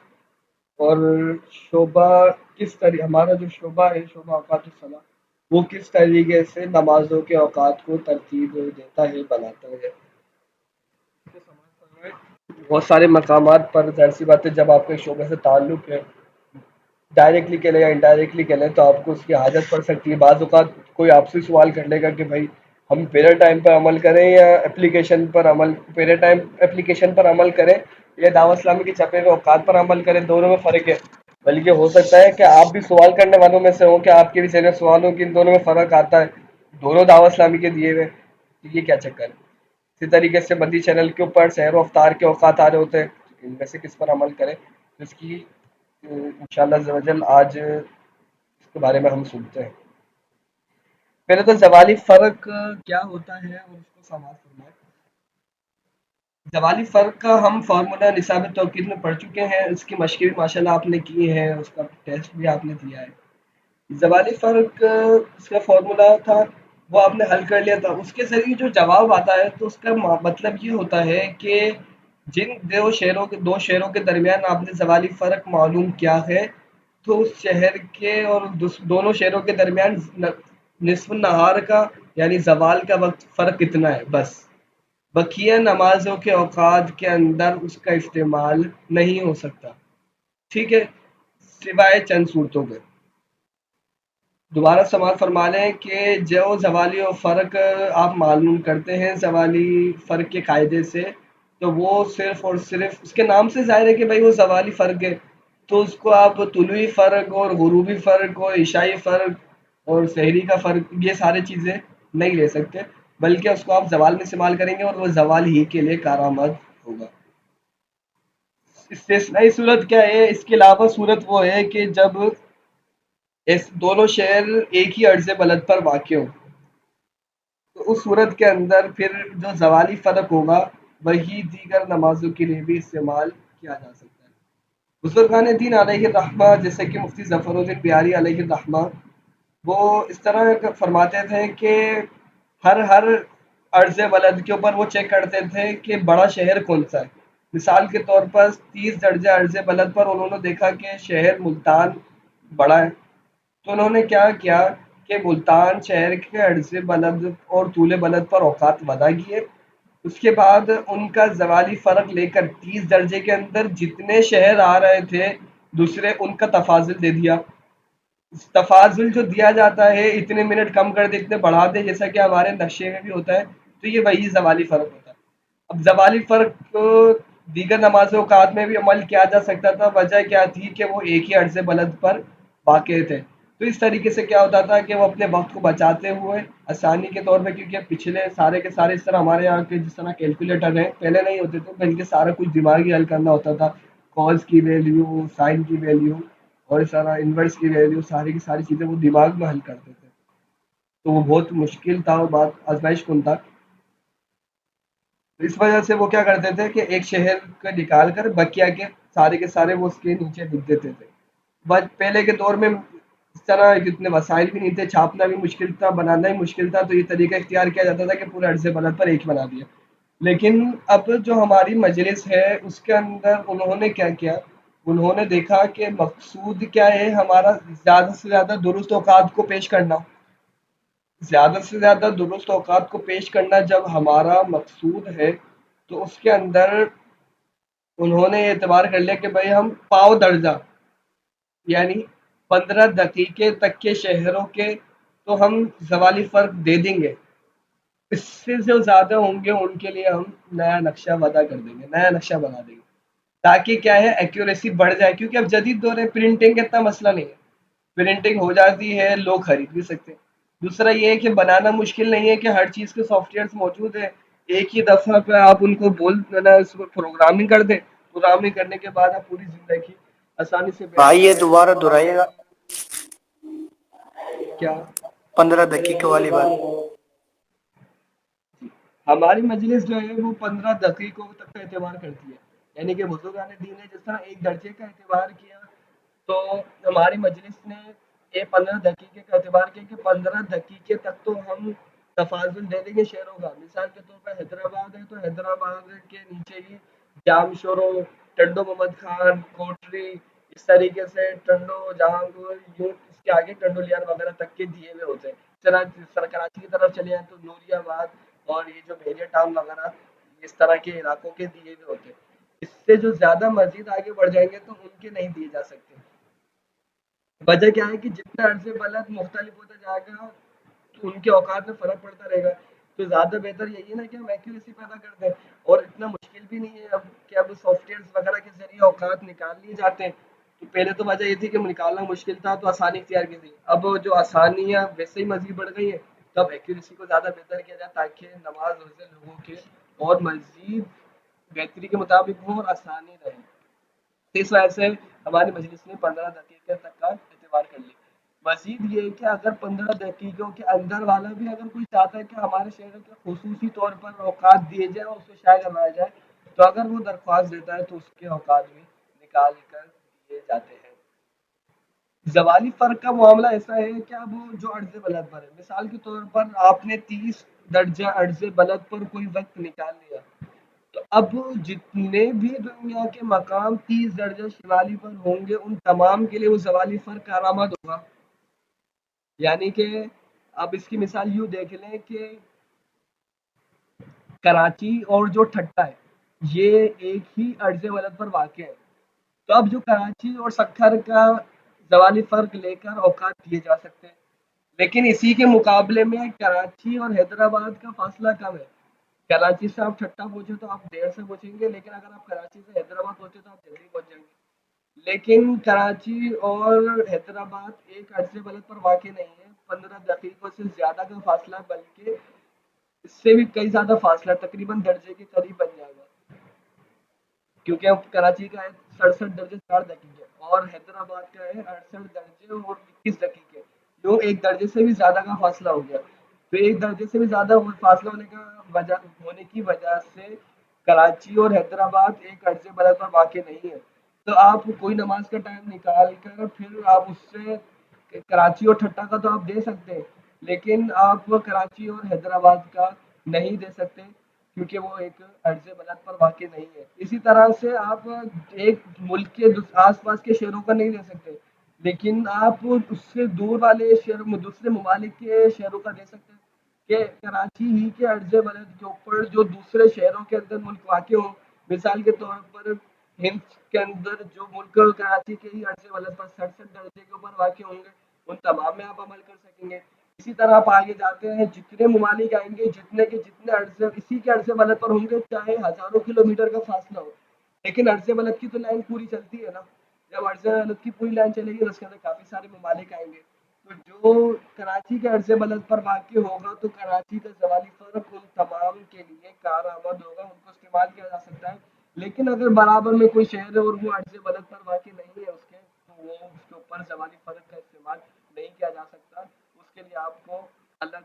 اور شعبہ کس طرح، ہمارا جو شعبہ ہے شعبہ اوقات الصلاح، وہ کس طریقے سے نمازوں کے اوقات کو ترتیب دیتا ہے، بناتا ہے. بہت سارے مقامات پر ظاہر سی بات ہے جب آپ کے شعبے سے تعلق ہے، ڈائریکٹلی کے لیں یا انڈائریکٹلی کے لیں، تو آپ کو اس کی حاجت پڑ سکتی ہے. بعض اوقات کوئی آپ سے سوال کر لے گا کہ بھائی ہم پیریڈ ٹائم پر عمل کریں یا اپلیکیشن پر عمل، پیریڈ ٹائم اپلیکیشن پر عمل کریں یا دعوت اسلامی کے چھپے ہوئے اوقات پر عمل کریں. دونوں میں فرق ہے. بلکہ ہو سکتا ہے کہ آپ بھی سوال کرنے والوں میں سے ہوں کہ آپ کے بھی ذہن میں سوال ہو کہ ان دونوں میں فرق آتا ہے، دونوں دعوت اسلامی کے دیے ہوئے، یہ کیا چکر ہے. اسی طریقے سے مدی چینل کے اوپر سحر و افطار کے اوقات آ رہے ہوتے ہیں، ان میں سے کس پر عمل کریں، اس کی انشاءاللہ عز و جل آج اس کے بارے میں ہم سنتے ہیں. پہلے تو زوالی فرق کیا ہوتا ہے اور اس کو سماعت فرمائیں. زوالی فرق کا ہم فارمولہ نصاب توقید میں پڑھ چکے ہیں، اس کی مشق بھی ماشاءاللہ آپ نے کی ہے، اس کا ٹیسٹ بھی آپ نے دیا ہے. زوالی فرق اس کا فارمولہ تھا وہ آپ نے حل کر لیا تھا. اس کے ذریعے جو جواب آتا ہے تو اس کا مطلب یہ ہوتا ہے کہ جن دو شہروں کے درمیان آپ نے زوالی فرق معلوم کیا ہے، تو اس شہر کے اور دونوں شہروں کے درمیان نصف النہار کا یعنی زوال کا وقت فرق کتنا ہے. بس بقیہ نمازوں کے اوقات کے اندر اس کا استعمال نہیں ہو سکتا. ٹھیک ہے، سوائے چند صورتوں کے. دوبارہ سماعت فرما لیں کہ جو زوالی و فرق آپ معلوم کرتے ہیں زوالی فرق کے قاعدے سے، تو وہ صرف اور صرف اس کے نام سے ظاہر ہے کہ بھائی وہ زوالی فرق ہے، تو اس کو آپ طلوعی فرق اور غروبی فرق اور عشائی فرق اور سحری کا فرق یہ سارے چیزیں نہیں لے سکتے، بلکہ اس کو آپ زوال میں استعمال کریں گے اور وہ زوال ہی کے لیے کارآمد ہوگا. استثنائی صورت کیا ہے؟ اس کے علاوہ صورت وہ ہے کہ جب دونوں شہر ایک ہی عرض بلد پر واقع ہوں، تو اس صورت کے اندر پھر جو زوالی فرق ہوگا وہی دیگر نمازوں کے لیے بھی استعمال کیا جا سکتا ہے. بزرگان دین علیہ الرحمہ جیسے کہ مفتی ظفر الدین بیاری علیہ الرحمہ، وہ اس طرح فرماتے تھے کہ ہر عرض بلد کے اوپر وہ چیک کرتے تھے کہ بڑا شہر کون سا ہے. مثال کے طور پر 30 درجہ عرض بلد پر انہوں نے دیکھا کہ شہر ملتان بڑا ہے، تو انہوں نے کیا کیا کہ ملتان شہر کے عرض بلد اور طول بلد پر اوقات وضع کیے. اس کے بعد ان کا زوالی فرق لے کر 30 درجے کے اندر جتنے شہر آ رہے تھے دوسرے ان کا تفاضل دے دیا. تفاضل جو دیا جاتا ہے اتنے منٹ کم کر دے اتنے بڑھا دے، جیسا کہ ہمارے نقشے میں بھی ہوتا ہے، تو یہ وہی زوالی فرق ہوتا ہے. اب زوالی فرق دیگر نماز اوقات میں بھی عمل کیا جا سکتا تھا. وجہ کیا تھی کہ وہ ایک ہی عرض بلد پر واقع تھے، تو اس طریقے سے کیا ہوتا تھا کہ وہ اپنے وقت کو بچاتے ہوئے آسانی کے طور پہ، کیونکہ پچھلے سارے کے سارے اس طرح ہمارے یہاں کے جس طرح کیلکولیٹر ہیں پہلے نہیں ہوتے تھے، بلکہ سارا کچھ دماغی حل کرنا ہوتا تھا، کاز کی ویلیو، سائن کی ویلیو اور اس طرح انورس کی ویلیو، ساری کی ساری چیزیں وہ دماغ میں حل کرتے تھے، تو وہ بہت مشکل تھا، وہ بات آزمائش کن تھا. تو اس وجہ سے وہ کیا کرتے تھے کہ ایک شہر کا نکال کر بقیہ کے سارے وہ اس کے نیچے لکھ دیتے تھے. بس پہلے کے دور میں اس طرح اتنے وسائل بھی نہیں تھے، چھاپنا بھی مشکل تھا، بنانا ہی مشکل تھا، تو یہ طریقہ اختیار کیا جاتا تھا کہ پورے عرض بلد پر ایک بنا دیا. لیکن اب جو ہماری مجلس ہے اس کے اندر انہوں نے کیا کیا، انہوں نے دیکھا کہ مقصود کیا ہے ہمارا، زیادہ سے زیادہ درست اوقات کو پیش کرنا. زیادہ سے زیادہ درست اوقات کو پیش کرنا جب ہمارا مقصود ہے، تو اس کے اندر انہوں نے اعتبار کر لیا کہ بھائی ہم پاؤ درجہ یعنی 15 دقیقے تک کے شہروں کے تو ہم زوالی فرق دے دیں گے، اس سے جو زیادہ ہوں گے ان کے لیے ہم نیا نقشہ وضع کر دیں گے، نیا نقشہ بنا دیں گے، تاکہ کیا ہے ایکیوریسی بڑھ جائے. کیونکہ اب جدید دور ہے، پرنٹنگ کا اتنا مسئلہ نہیں ہے، پرنٹنگ ہو جاتی ہے، لوگ خرید بھی سکتے ہیں. دوسرا یہ ہے کہ بنانا مشکل نہیں ہے، کہ ہر چیز کے سافٹ ویئرس موجود ہیں، ایک ہی دفعہ پہ آپ ان کو بول دینا، اس کو پروگرامنگ کر دیں، پروگرامنگ کرنے کے بعد آپ پوری زندگی آسانی سے بیٹھ بھائی کے یہ دوبارہ دہرائیے گا، کیا 15 دقیقے والی بات. ہماری مجلس جو ہے وہ 15 دقیقوں تک کا اعتبار کرتی ہے، یعنی کہ بزرگان دین نے جس طرح ایک درجے کا اعتبار کیا، تو ہماری مجلس نے یہ 15 دقیقے کا اعتبار کیا کہ 15 دقیقے تک تو ہم تفاضل دے دیں گے شہروں کا. مثال کے طور پر حیدرآباد ہے تو حیدرآباد کے نیچے ہی جام شورو، ٹنڈو محمد خان، کوٹری، اس طریقے سے ٹنڈو جہاں یوں اس کے آگے ٹنڈو لیان وغیرہ تک کے دیے ہوئے ہوتے ہیں. طرح کراچی کی طرف چلے جائیں تو نوری آباد اور یہ جو بھیڑیا ٹاؤن وغیرہ اس طرح کے علاقوں کے دیے ہوئے ہوتے ہیں. اس سے جو زیادہ مزید آگے بڑھ جائیں گے تو ان کے نہیں دیے جا سکتے. وجہ کیا ہے کہ جتنا عرض بلد مختلف ہوتا جائے گا تو ان کے اوقات میں فرق پڑتا رہے گا. تو زیادہ بہتر یہی ہے نا کہ ہم ایکوریسی پیدا کر دیں، اور اتنا مشکل بھی نہیں ہے اب کہ اب سافٹ ویئر وغیرہ کے ذریعے اوقات نکال لیے جاتے ہیں. تو پہلے تو وجہ یہ تھی کہ نکالنا مشکل تھا تو آسانی اختیار کی تھی، اب جو آسانیاں ویسے ہی مزید بڑھ گئی ہیں تو اب ایکوریسی کو زیادہ بہتر کیا جائے تاکہ نماز روزے لوگوں کے اور مزید بہتری کے مطابق ہو اور آسانی رہے. اس وجہ سے ہماری مجلس نے 15 دقیقے تک کا اعتبار کر لیا. مزید یہ کہ اگر 15 دقیقوں کے اندر والا بھی اگر کوئی چاہتا ہے کہ ہمارے شہر کے خصوصی طور پر اوقات دیے جائیں اور اس کو شاید بنایا جائے، تو اگر وہ درخواست دیتا ہے تو اس کے اوقات بھی نکال کر دیے جاتے ہیں. زوالی فرق کا معاملہ ایسا ہے کہ اب جو عرض بلد پر ہے، مثال کے طور پر آپ نے 30 درجہ عرض بلد پر کوئی وقت نکال لیا، تو اب جتنے بھی دنیا کے مقام 30 درجہ شمالی پر ہوں گے ان تمام کے لیے وہ زوالی فرق کارآمد ہوگا. یعنی کہ اب اس کی مثال یوں دیکھ لیں کہ کراچی اور جو ٹھٹا ہے یہ ایک ہی عرض بلد پر واقع ہے، تو اب جو کراچی اور سکھر کا زوالی فرق لے کر اوقات دیے جا سکتے ہیں، لیکن اسی کے مقابلے میں کراچی اور حیدرآباد کا فاصلہ کم ہے. کراچی سے آپ ٹھٹا پہنچے تو آپ دیر سے پہنچیں گے، لیکن اگر آپ کراچی سے حیدرآباد پہنچے تو آپ جلدی پہنچ جائیں گے. لیکن کراچی اور حیدرآباد ایک عرصے بلد پر واقع نہیں ہے، 15 دقیقوں سے زیادہ کا فاصلہ، بلکہ اس سے بھی کئی زیادہ فاصلہ تقریباً درجے کے قریب بن جائے گا. کیونکہ اب کراچی کا ہے 67 درجے 4 دقیقے اور حیدرآباد کا ہے 68 درجے اور 21 دقیقے، جو ایک درجے سے بھی زیادہ کا فاصلہ ہو گیا. تو ایک درجے سے بھی زیادہ فاصلہ ہونے کی وجہ سے کراچی اور حیدرآباد ایک عرض بلد پر واقع نہیں ہے. تو آپ کوئی نماز کا ٹائم نکال کر پھر آپ اس سے کراچی اور ٹھٹا کا تو آپ دے سکتے ہیں، لیکن آپ کراچی اور حیدرآباد کا نہیں دے سکتے کیونکہ وہ ایک عرض بلد پر واقع نہیں ہے. اسی طرح سے آپ ایک ملک کے آس پاس کے شہروں کا نہیں دے سکتے، لیکن آپ اس سے دور والے شہروں دوسرے ممالک کے شہروں کا دے سکتے ہیں کہ کراچی ہی کے عرض بلد کے اوپر جو دوسرے شہروں کے اندر ملک واقع ہوں. مثال کے طور پر ہند کے اندر جو ملک کراچی کے ہی عرض بلد پر 67 درجے کے اوپر واقع ہوں گے ان تمام میں آپ عمل کر سکیں گے. اسی طرح آپ آگے جاتے ہیں، جتنے ممالک آئیں گے جتنے کے جتنے عرض اسی کے عرض بلد پر ہوں گے چاہے ہزاروں کلومیٹر کا فاصلہ ہو، لیکن عرض بلد کی تو لائن پوری چلتی ہے نا. جب عرض بلد کی پوری لائن چلے گی تو اس کے اندر کافی سارے ممالک آئیں گے. تو جو کراچی کے عرض بلد پر واقع ہوگا تو کراچی کا زوالی فرق ان تمام کے لیے کارآمد ہوگا، ان کو استعمال کیا جا سکتا ہے. لیکن اگر برابر میں کوئی شہر ہے اور وہ عرض بلد پر واقع نہیں ہے اس کے، تو وہ اس کے اوپر زوالی فرق کا استعمال نہیں کیا جا سکتا. اس کے لیے آپ کو الگ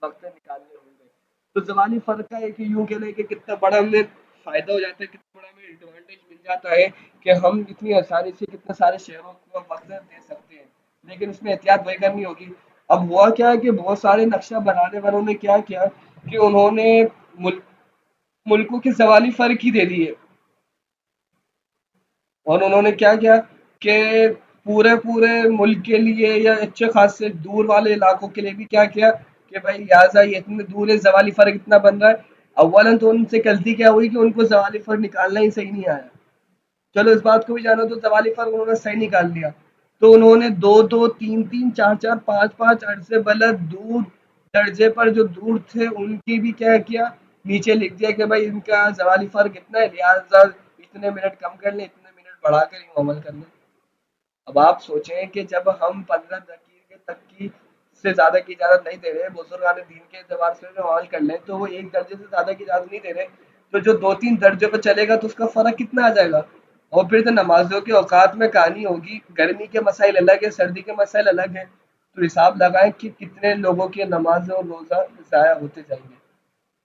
وقت نکالنے ہوں گے. تو زمانی فرق کا ایک یوں کہہ لیں کہ کتنا بڑا ہمیں فائدہ ہو جاتا ہے، کتنا بڑا ہمیں ایڈوانٹیج مل جاتا ہے کہ ہم اتنی آسانی سے کتنے سارے شہروں کو وقت دے سکتے ہیں. لیکن اس میں احتیاط وہی کرنی ہوگی. اب ہوا کیا ہے کہ بہت سارے نقشہ بنانے والوں نے کیا کیا کہ انہوں نے ملکوں کے زوالی فرق ہی دے دیے، اور انہوں نے کیا کیا کہ پورے ملک کے لیے یا اچھے خاصے دور والے علاقوں کے لیے بھی کیا کیا کہ بھائی لہٰذا یہ اتنے دور ہے، زوالی فرق اتنا بن رہا ہے. اولاً تو ان سے غلطی کیا ہوئی کہ ان کو زوالی فرق نکالنا ہی صحیح نہیں آیا. چلو اس بات کو بھی جانا، تو زوالی فرق انہوں نے صحیح نکال لیا. تو انہوں نے دو دو تین تین چار چار پانچ پانچ عرصے بلد دور درجے پر جو دور تھے ان کی بھی کیا نیچے لکھ دیا کہ بھائی ان کا زوالی فرق اتنا ہے، لہٰذا اتنے منٹ کم کر لیں، اتنے منٹ بڑھا کر ہی عمل کر لیں. اب آپ سوچیں کہ جب ہم 15 دقیقے تک کی سے زیادہ کی اجازت نہیں دے رہے، بزرگان دین کے اعتبار سے عمل کر لیں تو وہ ایک درجے سے زیادہ کی اجازت نہیں دے رہے، تو جو 2-3 درجے پہ چلے گا تو اس کا فرق کتنا آ جائے گا. اور پھر تو نمازوں کے اوقات میں کہانی ہوگی، گرمی کے مسائل الگ ہے، سردی کے مسائل الگ ہیں. تو حساب لگائیں کہ کتنے لوگوں کی نماز اور روزہ ضائع ہوتے جائیں گے.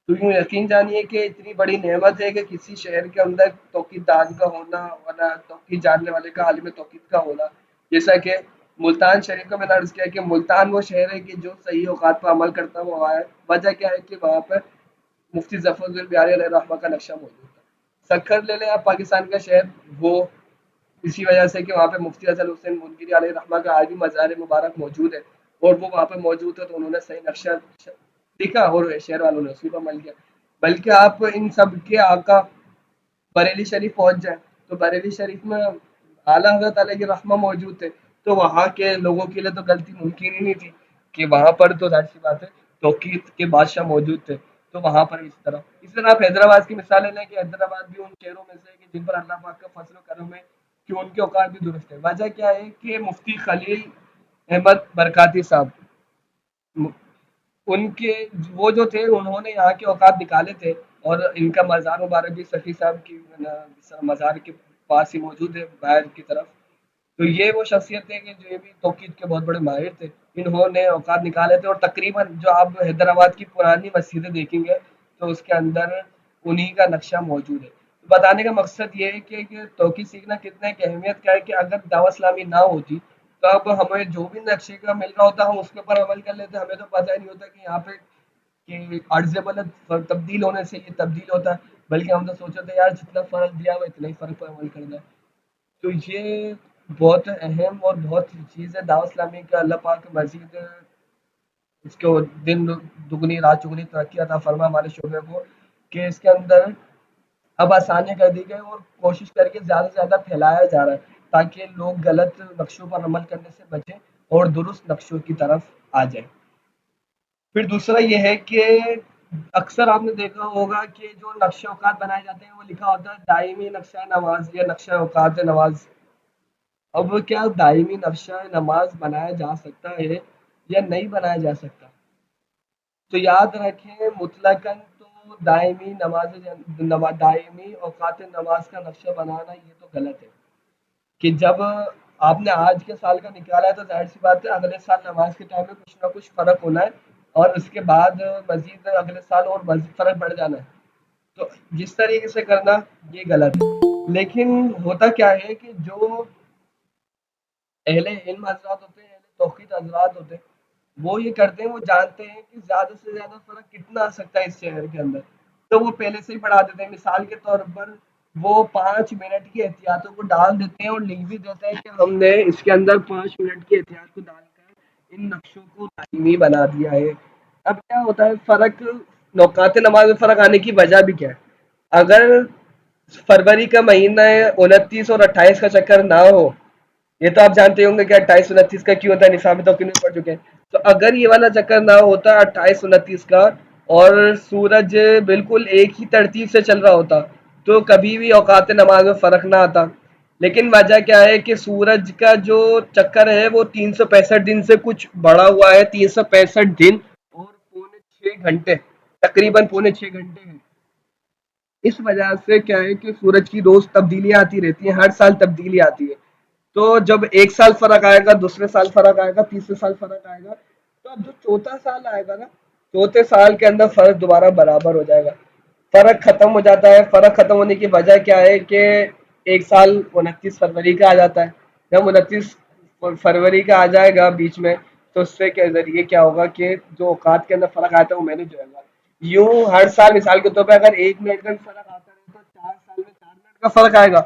تو یوں یقین جانیے کہ اتنی بڑی نعمت ہے کہ کسی شہر کے اندر توقید دان کا ہونا، ورنہ توقید جاننے والے کا عالم توقید کا ہونا. جیسا کہ ملتان شریف کا میں نے عرض کیا کہ ملتان وہ شہر ہے کہ جو صحیح اوقات پر عمل کرتا ہوا ہے. وجہ کیا ہے کہ وہاں پر مفتی ظفر الدین بیاری علیہ رحمہ کا نقشہ موجود ہے. سکھر لے لیں آپ، پاکستان کا شہر، وہ اسی وجہ سے کہ وہاں پہ مفتی اصل حسین منگیری علیہ رحمہ کا آج بھی مزار مبارک موجود ہے، اور وہ وہاں پہ موجود ہے تو انہوں نے صحیح نقشہ لکھا اور شہر والوں نے اسی پر عمل کیا. بلکہ آپ ان سب کے آقا بریلی شریف پہنچ جائیں تو بریلی شریف میں اعلیٰ حضرت علیہ رحمہ موجود تھے، تو وہاں کے لوگوں کے لیے تو غلطی ممکن ہی نہیں تھی کہ وہاں پر تو ظاہر سی بات ہے توقید کے بادشاہ موجود تھے. تو وہاں پر اس طرح آپ حیدرآباد کی مثال لے لیں کہ حیدرآباد بھی ان شہروں میں سے ہے کہ جن پر اللہ پاک کا فضل و کرم ہے کہ ان کے اوقات بھی درست ہے. وجہ کیا ہے کہ مفتی خلیل احمد برکاتی صاحب، ان کے وہ جو تھے انہوں نے یہاں کے اوقات نکالے تھے، اور ان کا مزار مبارک بھی سفی صاحب کی مزار کے پاس ہی موجود ہے باہر کی طرف. تو یہ وہ شخصیت ہے کہ جو یہ بھی توقید کے بہت بڑے ماہر تھے، انہوں نے اوقات نکالے تھے. اور تقریباً جو آپ حیدرآباد کی پرانی مسجدیں دیکھیں گے تو اس کے اندر انہی کا نقشہ موجود ہے. بتانے کا مقصد یہ ہے کہ توقید سیکھنا کتنا ایک اہمیت کا ہے کہ اگر دعوت اسلامی نہ ہوتی تو اب ہمیں جو بھی نقشے کا مل رہا ہوتا ہم اس کے اوپر عمل کر لیتے. ہمیں تو پتہ ہی نہیں ہوتا کہ یہاں پہ کہ عرض بلد تبدیل ہونے سے یہ تبدیل ہوتا ہے، بلکہ ہم تو سوچتے تھے یار جتنا فرق دیا ہوا اتنا ہی فرق پر عمل کرنا ہے. تو یہ بہت اہم اور بہت چیز ہے دعوت اسلامی کا. اللہ پاک مزید اس کو دن دگنی رات چگنی ترقی عطا فرما ہمارے شعبے کو، کہ اس کے اندر اب آسانیاں کر دی گئی اور کوشش کر کے زیادہ سے زیادہ پھیلایا جا رہا ہے تاکہ لوگ غلط نقشوں پر عمل کرنے سے بچیں اور درست نقشوں کی طرف آ جائیں. پھر دوسرا یہ ہے کہ اکثر آپ نے دیکھا ہوگا کہ جو نقشہ اوقات بنائے جاتے ہیں وہ لکھا ہوتا ہے دائمی نقشہ نماز یا نقشہ اوقات نماز. اب کیا دائمی نقشہ نماز بنایا جا سکتا ہے یا نہیں بنایا جا سکتا؟ تو یاد رکھیں مطلقاً تو دائمی دائمی اوقات نماز کا نقشہ بنانا یہ تو غلط ہے کہ جب آپ نے آج کے سال کا نکالا ہے تو ظاہر سی بات ہے اگلے سال نماز کے ٹائم میں کچھ نہ کچھ فرق ہونا ہے، اور اس کے بعد مزید اگلے سال اور مزید فرق بڑھ جانا ہے. تو جس طریقے سے کرنا یہ غلط ہے. لیکن ہوتا کیا ہے کہ جو اہل علم حضرات ہوتے ہیں، اہل توقید حضرات ہوتے ہیں، وہ یہ کرتے ہیں، وہ جانتے ہیں کہ زیادہ سے زیادہ فرق کتنا آ سکتا ہے اس شہر کے اندر، تو وہ پہلے سے ہی بڑھا دیتے ہیں. مثال کے طور پر وہ 5 منٹ کی احتیاطوں کو ڈال دیتے ہیں اور لکھ بھی دیتے ہیں کہ ہم نے اس کے اندر 5 منٹ کی احتیاط کو ڈال کر ان نقشوں کو دائمی بنا دیا ہے. اب کیا ہوتا ہے فرق اوقات نماز میں فرق آنے کی وجہ بھی کیا ہے؟ اگر فروری کا مہینہ 29 اور 28 کا چکر نہ ہو، یہ تو آپ جانتے ہوں گے کہ 28-29 کا کیوں ہوتا ہے، نصاب توقید میں پڑھ چکے ہیں. تو اگر یہ والا چکر نہ ہوتا 28-29 کا اور سورج بالکل ایک ہی ترتیب سے چل رہا ہوتا تو کبھی بھی اوقات نماز میں فرق نہ آتا. لیکن وجہ کیا ہے کہ سورج کا جو چکر ہے وہ 365 دن سے کچھ بڑا ہوا ہے، 365 دن اور پونے 6 گھنٹے، تقریباً پونے 6 گھنٹے ہیں. اس وجہ سے کیا ہے کہ سورج کی روز تبدیلیاں آتی رہتی ہیں، ہر سال تبدیلی آتی ہے. تو جب ایک سال فرق آئے گا، دوسرے سال فرق آئے گا، تیسرے سال فرق آئے گا، تو اب جو چوتھا سال آئے گا نا، چوتھے سال کے اندر فرق دوبارہ برابر ہو جائے گا. فرق ختم ہو جاتا ہے. فرق ختم ہونے کی وجہ کیا ہے کہ ایک سال 29 فروری کا آ جاتا ہے. جب 29 فروری کا آ جائے گا بیچ میں، تو اس سے کے ذریعے کیا ہوگا کہ جو اوقات کے اندر فرق آتا ہے وہ مینج ہو جائے گا. یوں ہر سال مثال کے طور پہ اگر 1 منٹ کا بھی فرق آتا ہے تو 4 سال میں 4 منٹ کا فرق آئے گا.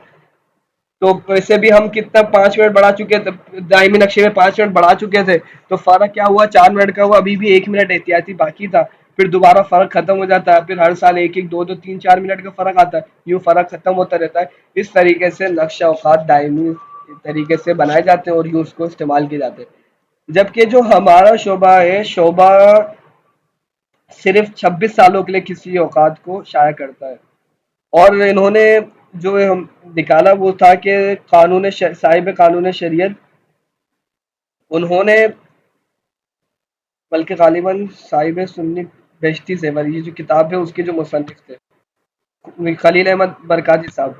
تو ویسے بھی ہم کتنا 5 منٹ بڑھا چکے تھے، دائمی نقشے میں 5 منٹ بڑھا چکے تھے. تو فرق کیا ہوا، 4 منٹ کا ہوا، ابھی بھی 1 منٹ احتیاطی باقی تھا. پھر دوبارہ فرق ختم ہو جاتا ہے، پھر ہر سال ایک ایک 2 2 3 4 منٹ کا فرق آتا ہے. یوں فرق ختم ہوتا رہتا ہے. اس طریقے سے نقشہ اوقات دائمی طریقے سے بنائے جاتے ہیں اور یوں اس کو استعمال کیے جاتے ہیں. جبکہ جو ہمارا شعبہ ہے، شعبہ صرف 26 سالوں کے لیے کسی اوقات کو شائع کرتا ہے. اور انہوں نے جو ہم نکالا وہ تھا کہ صاحب قانون شریعت، انہوں نے بلکہ غالباً صاحب سنی بہشتی زیور، یہ جو کتاب ہے اس کے جو مصنف تھے خلیل احمد برکاتی صاحب،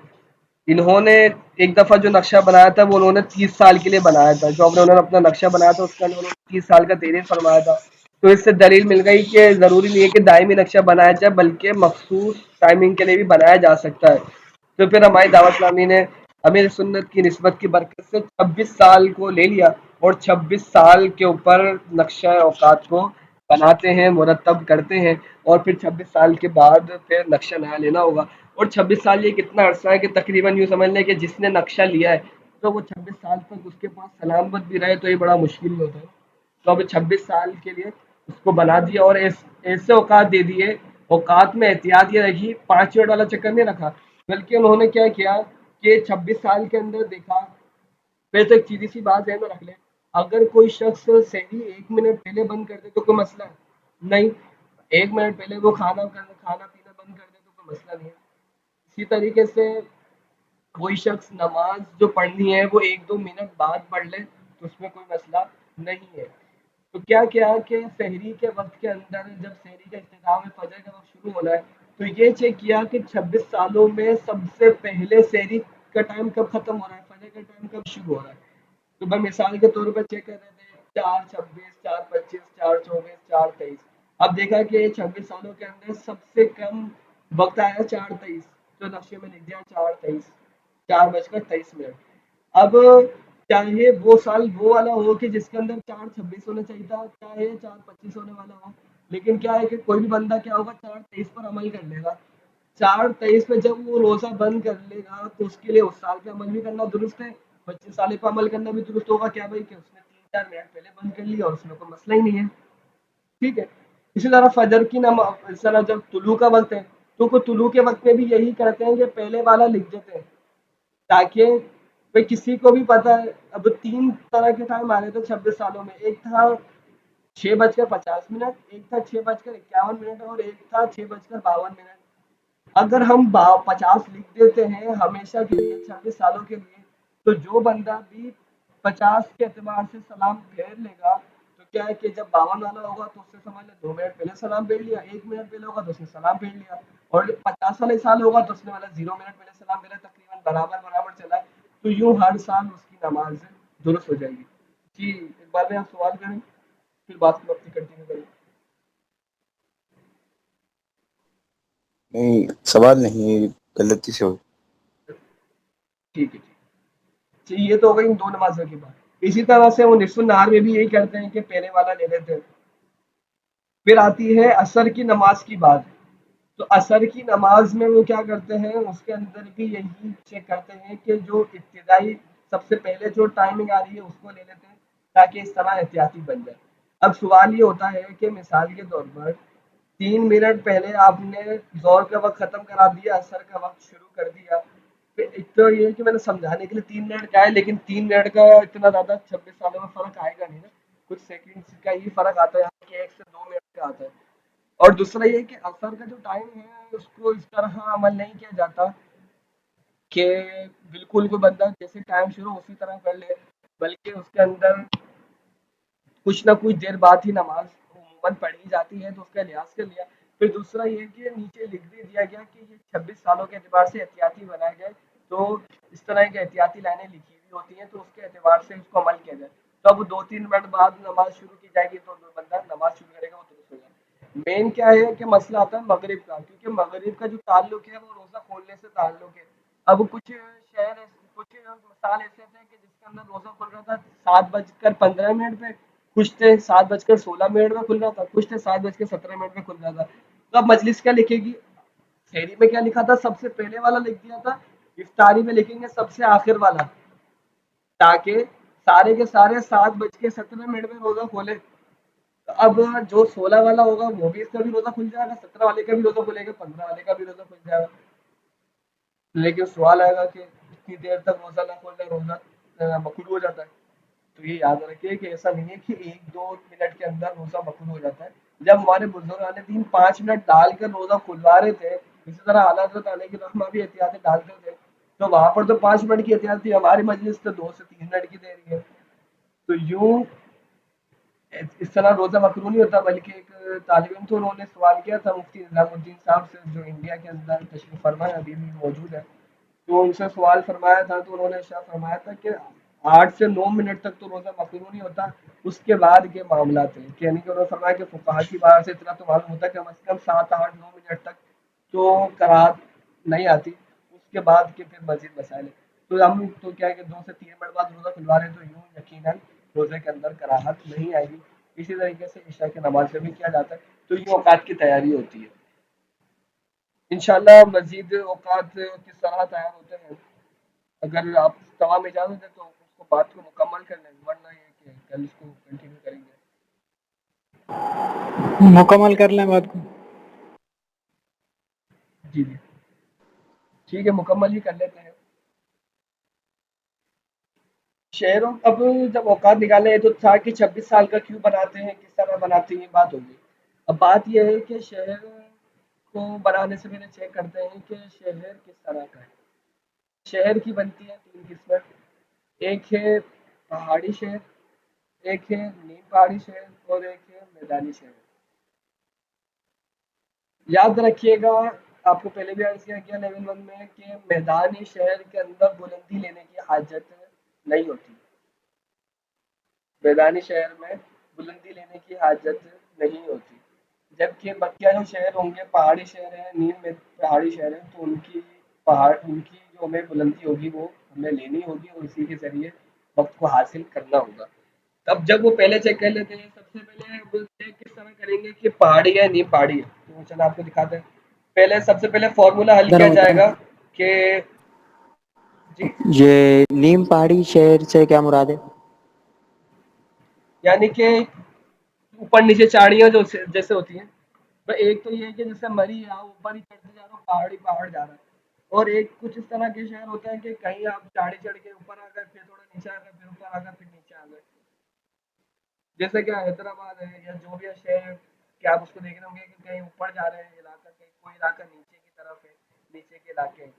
انہوں نے ایک دفعہ جو نقشہ بنایا تھا وہ انہوں نے 30 سال کے لیے بنایا تھا. جو انہوں نے اپنا نقشہ بنایا تھا اس کا انہوں نے 30 سال کا تحریر فرمایا تھا. تو اس سے دلیل مل گئی کہ ضروری نہیں ہے کہ دائمی نقشہ بنایا جائے، بلکہ مخصوص ٹائمنگ کے لیے بھی بنایا جا سکتا ہے. تو پھر ہماری دعوت اسلامی نے امیر سنت کی نسبت کی برکت سے 26 سال کو لے لیا اور 26 سال کے اوپر نقشہ اوقات کو بناتے ہیں، مرتب کرتے ہیں. اور پھر 26 سال کے بعد پھر نقشہ نیا لینا ہوگا. اور 26 سال یہ کتنا عرصہ ہے کہ تقریباً یوں سمجھ لیں کہ جس نے نقشہ لیا ہے تو وہ 26 سال تک اس کے پاس سلامت بھی رہے تو یہ بڑا مشکل ہوتا ہے. تو اب 26 سال کے لیے اس کو بنا دیا اور ایسے اوقات دے دیے. اوقات میں احتیاط یہ رکھی، 5 منٹ والا چکر نہیں رکھا، بلکہ انہوں نے کیا کیا کہ 26 سال کے اندر دیکھا. پھر تو ایک سیدھی سی بات ذہن میں رکھ لیں، اگر کوئی شخص سحری 1 منٹ پہلے بند کر دے تو کوئی مسئلہ نہیں. 1 منٹ پہلے وہ کھانا پینا بند کر دے تو کوئی مسئلہ نہیں ہے. اسی طریقے سے کوئی شخص نماز جو پڑھنی ہے وہ 1 2 منٹ بعد پڑھ لے تو اس میں کوئی مسئلہ نہیں ہے. تو کیا کیا کہ سحری کے وقت کے اندر جب سحری کا اختتام ہے، فجر کا وقت شروع ہونا ہے، تو یہ چیک کیا کہ 26 سالوں میں سب سے پہلے سحری کا ٹائم کب ختم ہو رہا ہے، فجر کا ٹائم کب شروع ہو رہا ہے. تو بس مثال کے طور پر چیک کر رہے تھے 4:26 4:25 4:24 4:23. اب دیکھا کہ 26 سالوں کے اندر سب سے کم وقت آیا 4:23. تو نقشے میں لکھ دیا 4:23 4:23. اب چاہے وہ سال وہ والا ہو کہ جس کے اندر 4:26 ہونا چاہیے تھا، چاہے 4:25 ہونے والا ہو، لیکن کیا ہے کہ کوئی بھی بندہ کیا ہوگا 4:23 پر عمل کر لے گا. 4:23 پہ جب وہ روزہ بند کر لے گا تو اس کے لیے اس سال پہ عمل بھی کرنا درست ہے، 25 سال پہ عمل کرنا بھی درست ہوگا. کیا بھائی کہ اس نے 3 4 منٹ پہلے بند کر لیا اور اس میں کوئی مسئلہ ہی نہیں ہے. ٹھیک ہے. اسی طرح فجر کی نماز، اس طرح جب طلوع کا وقت ہے تو کوئی طلوع کے وقت میں بھی یہی کرتے ہیں کہ پہلے والا لکھ دیتے ہیں تاکہ بھائی کسی کو بھی پتا ہے. اب 3 طرح کے ٹائم آ رہے تھے 26 سالوں میں، ایک تھا 6:50، ایک تھا 6:51 اور ایک تھا 6:52. اگر ہم 50 لکھ دیتے ہیں ہمیشہ کے لیے 26 سالوں کے لیے، تو جو بندہ بھی 50 کے اعتبار سے سلام پھیر لے گا تو کیا ہے کہ جب 52 والا ہوگا تو اس سے سمجھ لے 2 منٹ پہلے سلام پھیر لیا، 1 منٹ پہلے ہوگا تو اس نے سلام پھیر لیا، اور 50 والے سال ہوگا تو اس نے والا 0 منٹ پہلے سلام پھیرا، تقریباً برابر چلا ہے. تو یوں ہر سال اس کی نماز درست ہو جائے گی. جی اقبال بھائی آپ سوال کریں پھر بات کو اپنی کنٹینیو کریں. نہیں سوال نہیں، غلطی سے ہو. ٹھیک ہے جی، یہ تو ہو گئی ان 2 نمازوں کی بات. اسی طرح سے وہ نصف النہار میں بھی یہی کرتے ہیں کہ پہلے والا لے لیتے ہیں. پھر آتی ہے عصر کی نماز کی بات. تو عصر کی نماز میں وہ کیا کرتے ہیں، اس کے اندر بھی یہی چیک کرتے ہیں کہ جو ابتدائی سب سے پہلے جو ٹائمنگ آ رہی ہے اس کو لے لیتے ہیں تاکہ اس طرح احتیاطی بن جائے. اب سوال یہ ہوتا ہے کہ مثال کے طور پر 3 منٹ پہلے آپ نے زور کا وقت ختم کرا دیا، عصر کا وقت شروع کر دیا. ایک تو یہ ہے کہ میں نے سمجھانے کے لیے 3 منٹ کا ہے، لیکن 3 منٹ کا اتنا زیادہ 26 سالوں میں فرق آئے گا نہیں نا، کچھ سیکنڈ کا ہی فرق آتا ہے یہاں کہ 1 سے 2 منٹ کا آتا ہے. اور دوسرا یہ کہ عصر کا جو ٹائم ہے اس کو اس طرح عمل نہیں کیا جاتا کہ بالکل کوئی بندہ جیسے ٹائم شروع اسی طرح کر لے، بلکہ اس کے اندر کچھ نہ کچھ دیر بعد ہی نماز عموماً پڑھی جاتی ہے، تو اس کا لحاظ کر لیا۔ پھر دوسرا یہ کہ نیچے لکھ بھی دیا گیا کہ یہ 26 سالوں کے اعتبار سے احتیاطی بنائے گئے، تو اس طرح کی احتیاطی لائنیں لکھی ہوئی ہوتی ہیں، تو اس کے اعتبار سے اس کو عمل کیا جائے۔ تو اب 2-3 منٹ بعد نماز شروع کی جائے گی تو جو بندہ نماز شروع کرے گا وہ درست ہو جائے گا۔ مین کیا ہے کہ مسئلہ آتا ہے مغرب کا، کیونکہ مغرب کا جو تعلق ہے وہ روزہ کھولنے سے تعلق ہے۔ اب کچھ شہر کچھ مثال ایسے تھے کہ جس کے اندر روزہ کھل رہا تھا 7:15 پہ، کچھ تھے 7:16 میں کھل رہا تھا، کچھ تھے 7:17 میں کھل رہا تھا۔ تو اب مجلس کیا لکھے گی؟ شہری میں کیا لکھا تھا؟ سب سے پہلے والا لکھ دیا تھا، افطاری میں لکھیں گے سب سے آخر والا، تاکہ سارے کے سارے 7:17 میں روزہ کھولے۔ اب جو 16 والا ہوگا وہ بھی اس کا بھی روزہ کھل جائے گا، 17 والے کا بھی روزہ کھلے گا، 15 والے کا بھی روزہ کھل جائے گا۔ لیکن سوال آئے گا کہ اتنی دیر تک روزہ نہ کھولے روزہ مکروہ ہو جاتا ہے۔ تو یہ یاد رکھیے کہ ایسا نہیں ہے کہ 1-2 منٹ کے اندر روزہ مکروہ ہو جاتا ہے۔ جب ہمارے بزرگان دین 5 منٹ ڈال کر روزہ کھلوا رہے تھے، اسی طرح اعلیٰ حضرت علیہ کی رحمہ بھی احتیاطیں ڈالتے تھے، تو وہاں پر تو 5 منٹ کی احتیاط تھی، ہماری مجلس تو 2 سے 3 منٹ کی دے رہی ہے۔ تو یوں اس طرح روزہ مکروہ نہیں ہوتا، بلکہ ایک طالب علم تو انہوں نے سوال کیا تھا مفتی نظام الدین صاحب سے، جو انڈیا کے اندر تشریف فرما ہے، ابھی بھی موجود ہے۔ تو ان سے سوال فرمایا تھا تو انہوں نے ارشاد فرمایا تھا کہ 8 سے 9 منٹ تک تو روزہ مکروہ نہیں ہوتا، اس کے بعد کے معاملات ہیں، یعنی کہ انہوں نے فرمایا کہ فقہا کی بات سے اتنا تو معلوم ہوتا ہے کہ کم از کم 7-8-9 منٹ تک تو کراہت نہیں آتی، اس کے بعد کے پھر مزید مسائل ہیں۔ تو ہم تو کیا ہے کہ 2 سے 3 منٹ بعد روزہ کھلوا رہے ہیں، تو یوں یقیناً روزے کے اندر کراہت نہیں آئے گی۔ اسی طریقے سے عشاء کی نماز سے بھی کیا جاتا ہے، تو یوں اوقات کی تیاری ہوتی ہے۔ انشاءاللہ مزید اوقات کس طرح تیار ہوتے ہیں، اگر آپ تمام اجازت دیں تو اس کو بات کو مکمل کر لیں، ورنہ یہ کہ کل اس کو کنٹینیو کریں گے۔ مکمل کر لیں بات کو۔ جی جی ٹھیک ہے، مکمل ہی کر لیتے ہیں۔ شہروں اب جب اوقات نکالے ہیں تو تھا کہ 26 سال کا کیوں بناتے ہیں، کس طرح بناتے ہیں، بات ہوگی۔ اب بات یہ ہے کہ شہر کو بنانے سے پہلے چیک کرتے ہیں کہ شہر کس طرح کا ہے۔ شہر کی بنتی ہے 3 قسمیں، ایک ہے پہاڑی شہر، ایک ہے نیم پہاڑی شہر، اور ایک ہے میدانی شہر۔ یاد رکھیے گا، آپ کو پہلے بھی عرض کیا گیا لیول 1 میں کہ میدانی شہر کے اندر بلندی لینے کی حاجت نہیں ہوتی، میدانی شہر میں بلندی لینے کی حاجت نہیں ہوتی، جبکہ بقیہ جو شہر ہوں گے پہاڑی شہر ہیں، نیم میں پہاڑی شہر ہیں، تو ان کی جو ہمیں بلندی ہوگی وہ ہمیں لینی ہوگی، اور اسی کے ذریعے وقت کو حاصل کرنا ہوگا۔ اب جب وہ پہلے چیک کر لیتے ہیں، سب سے پہلے وہ چیک کس طرح کریں گے کہ پہاڑی ہے نیم پہاڑی ہے، تو چلو آپ کو دکھاتے ہیں۔ پہلے سب سے پہلے فارمولا حل کیا جائے گا کہ جی یہ نیم پہاڑی شہر سے کیا مراد ہے؟ یعنی کہ اوپر نیچے چاڑیاں جو جیسے ہوتی ہیں، تو ایک تو یہ ہے کہ جیسے مری ہے، آپ اوپر ہی چڑھتے جا رہے ہو، پہاڑی پہاڑ جا رہا ہے، اور ایک کچھ اس طرح کے شہر ہوتے ہیں کہ کہیں آپ چاڑی چڑھ کے اوپر آ گئے، پھر تھوڑا نیچے آ گئے، پھر اوپر آ گئے، پھر نیچے آ گئے، جیسے کہ حیدرآباد ہے یا جو بھی شہر کہ آپ اس کو دیکھ رہے ہوں گے کہ کہیں اوپر جا رہے ہیں علاقہ، کہیں کوئی علاقہ نیچے کی طرف ہے، نیچے کے علاقے ہیں۔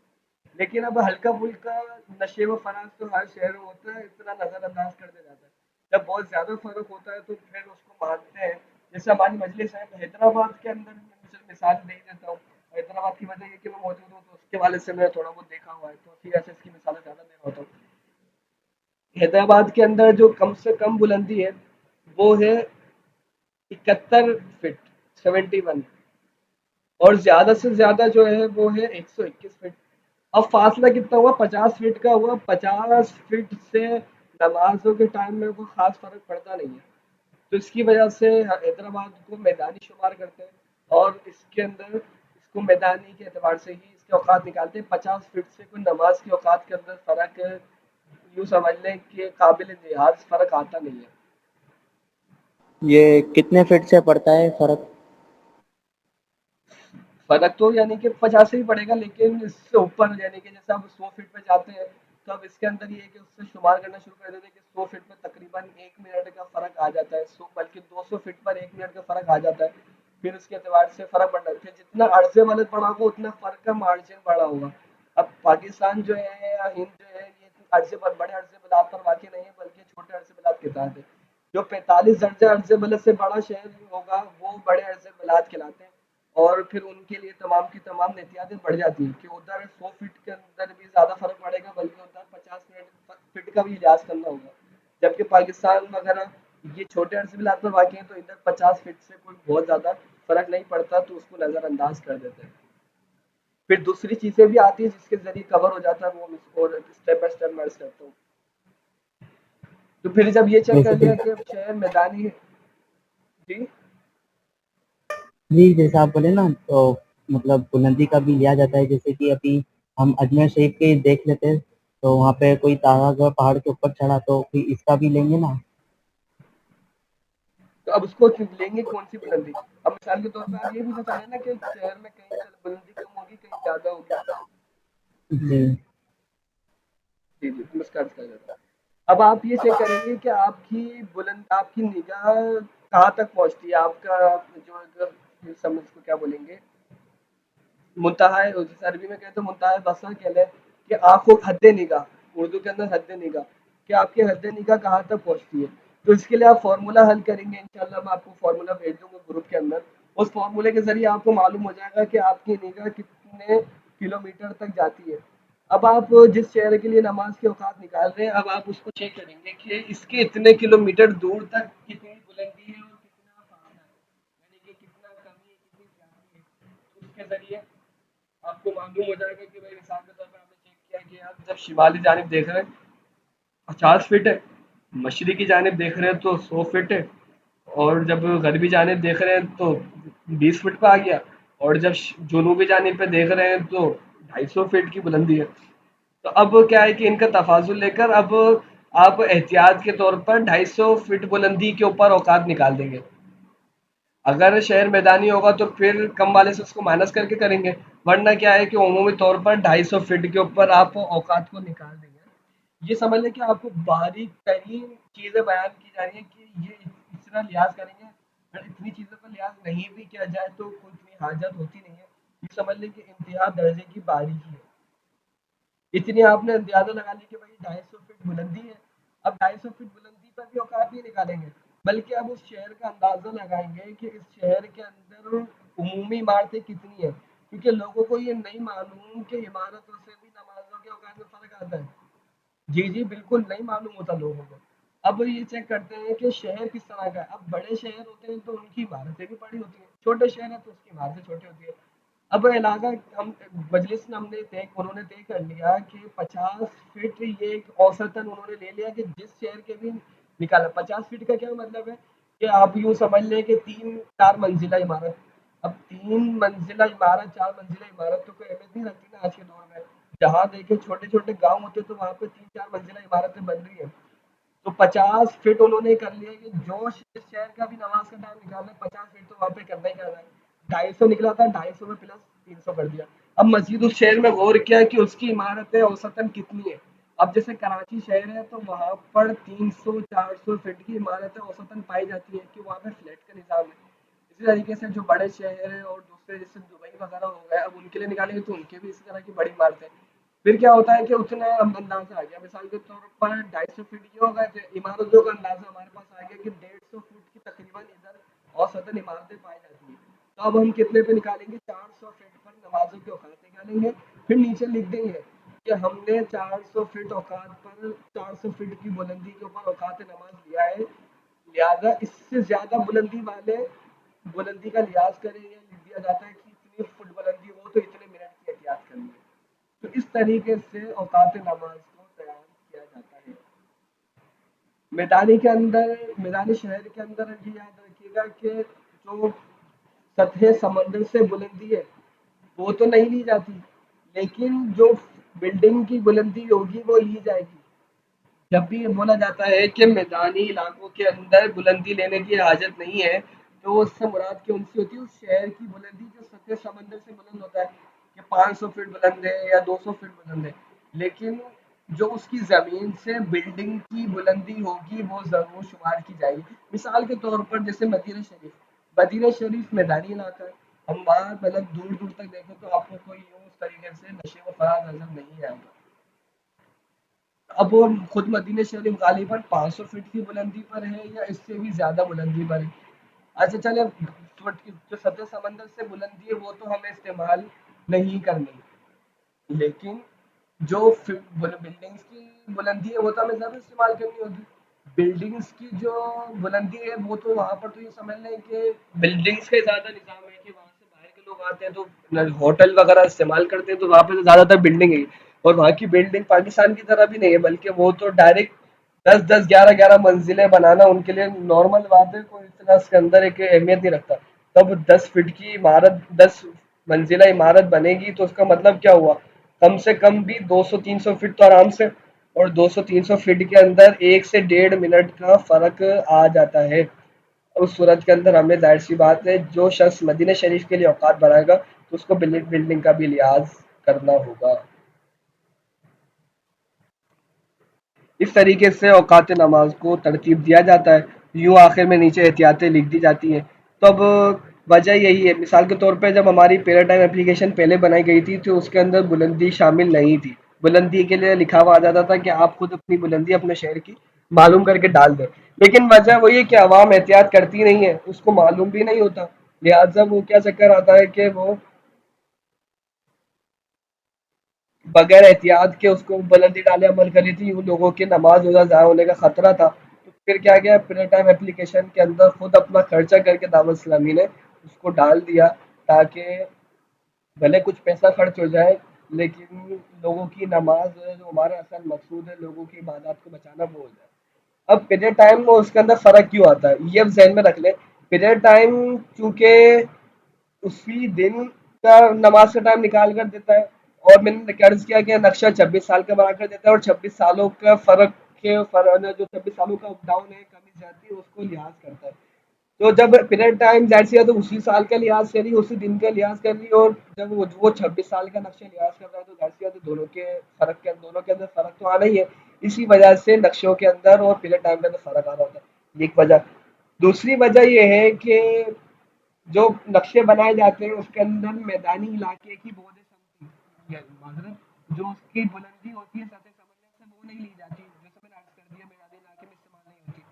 لیکن اب ہلکا پھلکا نشے و فراز تو ہر شہر میں ہوتا ہے، اتنا نظر انداز کر دیا جاتا ہے۔ جب بہت زیادہ فرق ہوتا ہے تو پھر اس کو مانتے ہیں، جیسے ہماری مجلس ہے حیدرآباد کے اندر، میں مثال نہیں دیتا ہوں، حیدرآباد کی وجہ یہ کہ میں موجود ہوں، تو اس کے والے سے میں تھوڑا بہت دیکھا ہوا ہے، تو اسی وجہ سے اس کی مثالیں زیادہ دے رہا ہوتا ہوں۔ حیدرآباد کے اندر جو کم سے کم بلندی ہے وہ ہے 71 فٹ، 71، اور زیادہ سے زیادہ جو ہے وہ ہے 121 فٹ۔ اب فاصلہ کتنا ہوا؟ 50 فٹ کا ہوا۔ 50 فٹ سے نمازوں کے ٹائم میں کوئی خاص فرق پڑتا نہیں ہے، تو اس کی وجہ سے حیدرآباد کو میدانی شمار کرتے ہیں، اور اس کے اندر اس کو میدانی کے اعتبار سے ہی اس کے اوقات نکالتے ہیں۔ 50 فٹ سے کوئی نماز کے اوقات کے اندر فرق یوں سمجھ لیں کہ قابل لحاظ فرق آتا نہیں ہے۔ یہ کتنے فٹ سے پڑتا ہے فرق؟ فرق تو یعنی کہ 50 سے ہی پڑے گا، لیکن اس سے اوپر یعنی کہ جیسے ہم 100 فٹ پہ جاتے ہیں، تو اب اس کے اندر یہ ہے کہ اس سے شمار کرنا شروع کر دیتے ہیں کہ 100 فٹ میں تقریباً 1 منٹ کا فرق آ جاتا ہے، بلکہ 200 فٹ پر 1 منٹ کا فرق آ جاتا ہے، پھر اس کے اعتبار سے فرق بڑھتا ہے، پھر جتنا عرضے والے بڑھا ہوگا اتنا فرق کا مارجن بڑا ہوگا۔ اب پاکستان جو ہے یا ہند جو ہے یہ عرصے پر بڑے عرصے بلاد پر واقع نہیں ہے بلکہ چھوٹے عرصے بلاد کے تحت ہے. جو 45 درجہ عرصے بلد سے بڑا شہر ہوگا وہ بڑے عرصے بلاد کہلاتے ہیں. اور پھر ان کے لیے تمام کی تمام احتیاطیں بڑھ جاتی ہیں کہ ادھر 100 فٹ کے اندر بھی زیادہ فرق پڑے گا بلکہ ادھر 50 فٹ کا بھی لحاظ کرنا ہوگا. جبکہ پاکستان وغیرہ یہ چھوٹے عرصے بلاد پر واقع ہیں تو ادھر 50 فٹ سے کوئی بہت زیادہ فرق نہیں پڑتا تو اس کو نظر انداز کر دیتے ہیں. پھر دوسری چیزیں بھی آتی ہیں جس کے ذریعے کور ہو جاتا ہے وہ اور اسٹیپ بائی اسٹیپ میں عرض کرتا ہوں. تو پھر جب یہ چیک کر جیسے کہ لیا کہ شہر میدانی ہے. جی جی جیسا آپ بولے نا تو مطلب بلندی کا بھی لیا جاتا ہے. جیسے کہ ابھی ہم اجمیر شریف کے دیکھ لیتے ہیں تو وہاں پہ کوئی تارا گڑھ پہاڑ کے اوپر چڑھا تو پھر اس کا بھی لیں گے نا. تو اب اس کو لیں گے کون سی بلندی. اب مثال کے طور پہ آپ یہ بھی بتا رہے ہیں نا کہ شہر میں کہیں بلندی کم ہوگی کہیں زیادہ ہوگی. جی جی جی میں اس کا عرض کر دیتا ہوں. اب آپ یہ چیک کریں گے کہ آپ کی آپ کی نگاہ کہاں تک پہنچتی ہے. آپ کا جو سمجھ کو کیا بولیں گے منتہا جیسے عربی میں کہتے ہیں منتہا بصر کہہ لیں کہ آپ کو حد نگاہ اردو کے اندر حد نگاہ کہ آپ کی حد نگاہ کہاں تک پہنچتی ہے. تو اس کے لیے آپ فارمولا حل کریں گے. انشاءاللہ میں آپ کو فارمولا بھیج دوں گا گروپ کے اندر. اس فارمولے کے ذریعے آپ کو معلوم ہو جائے گا کہ آپ کی نگاہ کتنے کلومیٹر تک جاتی ہے. اب آپ جس شہر کے لیے نماز کے اوقات نکال رہے ہیں اب آپ اس کو چیک کریں گے کہ اس کے اتنے کلومیٹر دور تک کتنی بلندی ہے اور کتنا فاصلہ ہے یعنی کہ کتنا کمی ہے کتنی زیادتی ہے. اس کے ذریعے آپ کو معلوم ہو جائے گا کہ بھائی مثال کے طور پر آپ نے چیک کیا کہ آپ جب شمالی جانب دیکھ رہے ہیں 50 فٹ ہے. مشرقی جانب دیکھ رہے ہیں تو 100 فٹ ہے. اور جب غربی جانب دیکھ رہے ہیں تو 20 فٹ پہ آ گیا. اور جب جنوبی جانب پہ دیکھ رہے ہیں تو 250 فٹ کی بلندی ہے. تو اب کیا ہے کہ ان کا تفاضل لے کر اب آپ احتیاط کے طور پر 250 فٹ بلندی کے اوپر اوقات نکال دیں گے. اگر شہر میدانی ہوگا تو پھر کم والے سے اس کو مائنس کر کے کریں گے. ورنہ کیا ہے کہ عمومی طور پر 250 فٹ کے اوپر آپ اوقات کو نکال دیں گے. یہ سمجھ لیں کہ آپ کو باریک ترین چیزیں بیان کی جا رہی ہیں کہ یہ اس طرح لحاظ کریں گے. اگر اتنی چیزوں کا لحاظ نہیں بھی کیا جائے تو کوئی اتنی حاجت ہوتی نہیں ہے. یہ سمجھ لیں کہ انتہا درجے کی باریکی ہے. اتنی آپ نے اندازہ لگا لی کہ بھائی 250 فٹ بلندی ہے. اب 250 فٹ بلندی پر بھی اوقات نہیں نکالیں گے بلکہ اب اس شہر کا اندازہ لگائیں گے کہ اس شہر کے اندر عمومی عمارتیں کتنی ہیں. کیونکہ لوگوں کو یہ نہیں معلوم کہ عمارتوں سے بھی نمازوں کے اوقات میں فرق آتا ہے. جی جی بالکل نہیں معلوم ہوتا لوگوں کو. اب یہ چیک کرتے ہیں کہ شہر کس طرح کا ہے. اب بڑے شہر ہوتے ہیں تو ان کی عمارتیں بھی بڑی ہوتی ہیں. چھوٹے شہر ہیں تو اس کی عمارتیں چھوٹی ہوتی ہیں. اب علاقہ ہم مجلس میں انہوں نے طے کر لیا کہ 50 فٹ یہ ایک اوسطاً انہوں نے لے لیا کہ جس شہر کے بھی نکالا. 50 فٹ کا کیا مطلب ہے کہ آپ یوں سمجھ لیں کہ 3-4 منزلہ عمارت. اب 3 منزلہ عمارت 4 منزلہ عمارت تو کوئی اہمیت نہیں رکھتی نا آج کے دور میں. جہاں دیکھیں چھوٹے چھوٹے گاؤں ہوتے تو وہاں پہ 3-4 منزلہ عمارتیں بن رہی ہیں. تو 50 فٹ انہوں نے کر لیا کہ جو شہر کا بھی نماز کا ٹائم نکالنا ہے 50 فٹ تو وہاں پہ کرنا ہی کرنا ہے. 250 نکلا تھا 250 میں پلس 300 کر دیا. اب مزید اس شہر میں غور کیا کہ اس کی عمارتیں اوسطاً کتنی ہیں. اب جیسے کراچی شہر ہے تو وہاں پر 300-400 فٹ کی عمارتیں اوسطاً پائی جاتی ہیں کہ وہاں پہ فلیٹ کا نظام ہے. اسی طریقے سے جو بڑے شہر ہیں اور دوسرے جیسے دبئی وغیرہ ہو گئے اب ان کے لیے نکالیں گے تو ان کے بھی اسی طرح کی بڑی عمارتیں. پھر کیا ہوتا ہے کہ اتنا اندازہ آ گیا. مثال کے طور پر 250 فٹ یہ ہوگا کہ عمارتوں کا اندازہ ہمارے پاس آ گیا کہ 150 فٹ کی تقریباً ادھر اوسطاً عمارتیں پائی جاتی ہیں. تو اب ہم کتنے پہ نکالیں گے 400 فٹ پر نمازوں کے اوقات نکالیں گے. پھر نیچے لکھ دیں گے کہ ہم نے 400 فٹ اوقات پر 400 فٹ کی بلندی کے اوپر اوقات نماز لیا ہے. لہذا اس سے زیادہ بلندی والے بلندی کا لحاظ کریں یا لکھ دیا جاتا ہے کہ اتنی فٹ بلندی ہو تو اتنے منٹ کی احتیاط کرنی ہے. تو اس طریقے سے اوقات نماز کو تیار کیا جاتا ہے. میدانی شہر کے اندر یہ یاد رکھیے گا کہ جو سطح سمندر سے بلندی ہے وہ تو نہیں لی جاتی لیکن جو بلڈنگ کی بلندی ہوگی وہ لی جائے گی. جب بھی یہ بولا جاتا ہے کہ میدانی علاقوں کے اندر بلندی لینے کی حاجت نہیں ہے تو اس سے مراد کیوں سے ہوتی ہے اس شہر کی بلندی جو سطح سمندر سے بلند ہوتا ہے کہ 500 فٹ بلند ہے یا 200 فٹ بلند ہے. لیکن جو اس کی زمین سے بلڈنگ کی بلندی ہوگی وہ ضرور شمار کی جائے گی. مثال کے طور پر جیسے مدینہ شریف میدانی علاقہ ہے. ہم وہاں مطلب دور دور تک دیکھیں تو آپ کو کوئی یوں اس طریقے سے نشے و فراغ نظر نہیں آئے گا. اب وہ خود مدینہ شریف غالباً 500 فٹ کی بلندی پر ہے یا اس سے بھی زیادہ بلندی پر ہے. اچھا چلے جو سطح سمندر سے بلندی ہے وہ تو ہمیں استعمال نہیں کرنی, لیکن جو بلڈنگز کی بلندی ہے وہ تو ہمیں ضرور استعمال کرنی ہوگی. بلڈنگز کی جو بلندی ہے وہ تو وہاں پر تو یہ سمجھ لیں کہ بلڈنگز کا زیادہ نظام ہے کہ وہاں سے باہر کے لوگ آتے ہیں تو ہوٹل وغیرہ استعمال کرتے ہیں, تو وہاں پہ تو زیادہ تر بلڈنگ ہے. اور وہاں کی بلڈنگ پاکستان کی طرح بھی نہیں ہے, بلکہ وہ تو ڈائریکٹ 10 10 11 11 منزلیں بنانا ان کے لیے نارمل بات ہے, کوئی اتنا اس کے اندر ایک اہمیت نہیں رکھتا. تب 10 فٹ کی عمارت 10 منزلہ عمارت بنے گی تو اس کا مطلب کیا ہوا, کم سے کم بھی 200 300 فٹ تو آرام سے, اور 200 300 فٹ کے اندر 1 سے 1.5 منٹ کا فرق آ جاتا ہے. اس صورت کے اندر ہمیں ظاہر سی بات ہے جو شخص مدینہ شریف کے لیے اوقات بنائے گا تو اس کو بلڈنگ کا بھی لحاظ کرنا ہوگا. اس طریقے سے اوقات نماز کو ترتیب دیا جاتا ہے. یوں آخر میں نیچے احتیاطیں لکھ دی جاتی ہیں. تو اب وجہ یہی ہے, مثال کے طور پہ جب ہماری پیرا ٹائم اپلیکیشن پہلے بنائی گئی تھی تو اس کے اندر بلندی شامل نہیں تھی. بلندی کے لیے لکھا ہوا آ جاتا تھا کہ آپ خود اپنی بلندی اپنے شہر کی معلوم کر کے ڈال دیں, لیکن وجہ وہی ہے کہ عوام احتیاط کرتی نہیں ہے, اس کو معلوم بھی نہیں ہوتا, لہٰذا وہ کیا چکر آتا ہے کہ وہ بغیر احتیاط کے اس کو بلندی ڈالے عمل کری تھی. ان لوگوں کی نماز روزہ ضائع ہونے کا خطرہ تھا, تو پھر کیا گیا, پریئر ٹائم اپلیکیشن کے اندر خود اپنا خرچہ کر کے دعوت اسلامی نے اس کو ڈال دیا تاکہ بھلے کچھ پیسہ خرچ ہو جائے لیکن لوگوں کی نماز جو ہمارا اصل مقصود ہے لوگوں کی عبادات کو بچانا وہ ہو جائے. اب پیریڈ ٹائم میں اس کے اندر فرق کیوں آتا ہے یہ اب ذہن میں رکھ لیں. پیریڈ ٹائم چونکہ اسی دن کا نماز کا ٹائم نکال کر دیتا ہے, اور میں نے عرض کیا کہ نقشہ 26 سال کا بنا کر دیتا ہے, اور 26 سالوں کا فرق کے جو 26 سالوں کا اپ ڈاؤن ہے کمی زیادتی ہے اس کو لحاظ کرتا ہے. تو جب پیریڈ ٹائم ظاہر سی ہے تو اسی سال کا لحاظ کر لی, اسی دن کا لحاظ کر لی, اور جب وہ 26 سال کا نقشہ لحاظ کر رہا ہے تو ظاہر سی ہے تو دونوں کے اندر فرق تو آنا ہی ہے. اسی وجہ سے نقشوں کے اندر اور پیریڈ ٹائم کے اندر فرق آ رہا ہوتا ہے, ایک وجہ. دوسری وجہ یہ ہے کہ جو نقشے بنائے جاتے ہیں اس کے اندر میدانی علاقے کی بہت معذرت جو اس کی بلندی ہوتی ہے سطح سمندر سے وہ نہیں لی جاتی, جیسے میں نے عرض کر دیا میدانی علاقے میں استعمال نہیں ہوتی,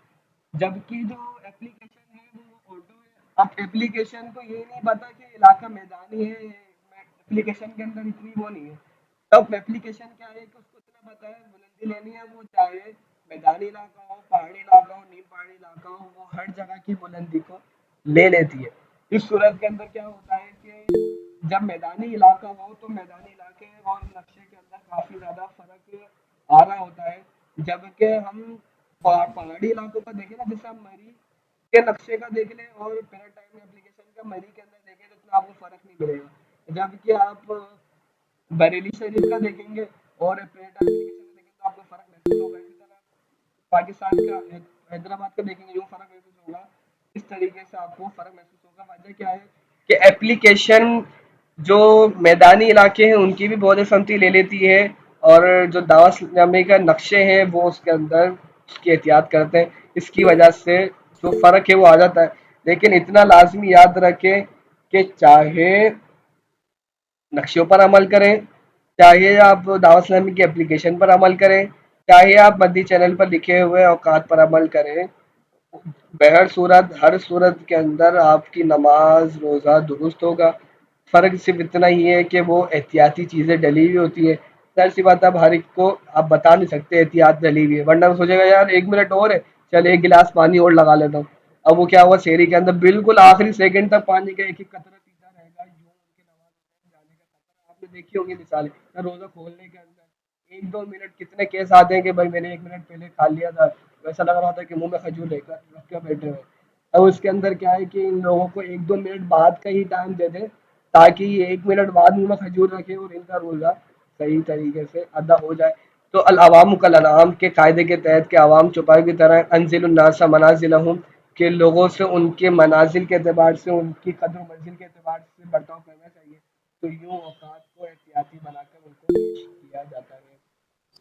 جبکہ جو اپلیکیشن ہے وہ اردو ہے. اب اپلیکیشن کو یہ نہیں پتا کہ علاقہ میدانی ہے, اپلیکیشن کے اندر اتنی وہ نہیں ہے. تب اپلیکیشن کیا ہے کہ اس کو اتنا پتا ہے بلندی لینی ہے, وہ چاہے میدانی علاقہ ہو, پہاڑی علاقہ ہو, نیم پہاڑی علاقہ ہو, وہ ہر جگہ کی بلندی کو لے لیتی ہے. اس صورت کے اندر کیا ہوتا ہے کہ جب میدانی علاقہ ہو تو میدانی علاقے اور نقشے کے اندر کافی زیادہ فرق آ رہا ہوتا ہے, جبکہ ہم پہاڑی علاقوں کا دیکھیں نا, جیسے ہم مری کے نقشے کا دیکھ لیں اور پیرا ٹائم اپلیکیشن کا مری کے اندر دیکھیں تو اتنا آپ کو فرق نہیں ملے گا, جبکہ آپ بریلی شریف کا دیکھیں گے اور پیرا ٹائم اپلیکیشن کا دیکھیں تو آپ کو فرق محسوس ہوگا. اسی طرح پاکستان کا حیدرآباد کا دیکھیں گے یوں فرق محسوس ہوگا, اس طریقے سے آپ کو فرق محسوس ہوگا. وجہ کیا ہے کہ اپلیکیشن جو میدانی علاقے ہیں ان کی بھی بہت سمتی لے لیتی ہے, اور جو دعوت اسلامی کا نقشے ہیں وہ اس کے اندر اس کی احتیاط کرتے ہیں. اس کی وجہ سے جو فرق ہے وہ آ جاتا ہے. لیکن اتنا لازمی یاد رکھیں کہ چاہے نقشوں پر عمل کریں, چاہے آپ دعوت اسلامی کی اپلیکیشن پر عمل کریں, چاہے آپ مدی چینل پر لکھے ہوئے اوقات پر عمل کریں, بہر صورت ہر صورت کے اندر آپ کی نماز روزہ درست ہوگا. فرق صرف اتنا ہی ہے کہ وہ احتیاطی چیزیں ڈلی ہوئی ہوتی ہے. ظاہر سی بات ہے اب ہر ایک کو آپ بتا نہیں سکتے احتیاط ڈلی ہوئی ہے, ورنہ وہ سوچے گا یار 1 منٹ اور ہے چل 1 گلاس پانی اور لگا لیتا ہوں. اب وہ کیا ہوا شہری کے اندر بالکل آخری سیکنڈ تک پانی کا ایک ایک قطرہ پیتا رہے گا, یوں ان کی نماز جانے کا خطرہ. آپ نے دیکھی ہوگی مثالیں روزہ کھولنے کے اندر 1 2 منٹ کتنے کیس آتے ہیں کہ بھائی میں نے 1 منٹ پہلے کھا لیا تھا, ویسا لگ رہا تھا کہ منہ میں کھجور لے کر رکھ کے بیٹھے ہوئے. اب اس کے اندر کیا ہے کہ ان لوگوں کو 1 2 منٹ بعد کا ہی ٹائم دے دیں تاکہ یہ 1 منٹ بعد منہ میں کھجور رکھے اور ان کا روزہ صحیح طریقے سے ادا ہو جائے. تو العوام کالانعام کے قاعدے کے تحت کہ عوام چوپائے کی طرح انزل الناس منازلہم, کہ لوگوں سے ان کے منازل کے اعتبار سے ان کی قدر و منزل کے اعتبار سے برتاؤ کرنا چاہیے. تو یوں اوقات کو احتیاطی بنا کر ان کو پیش کیا جاتا ہے.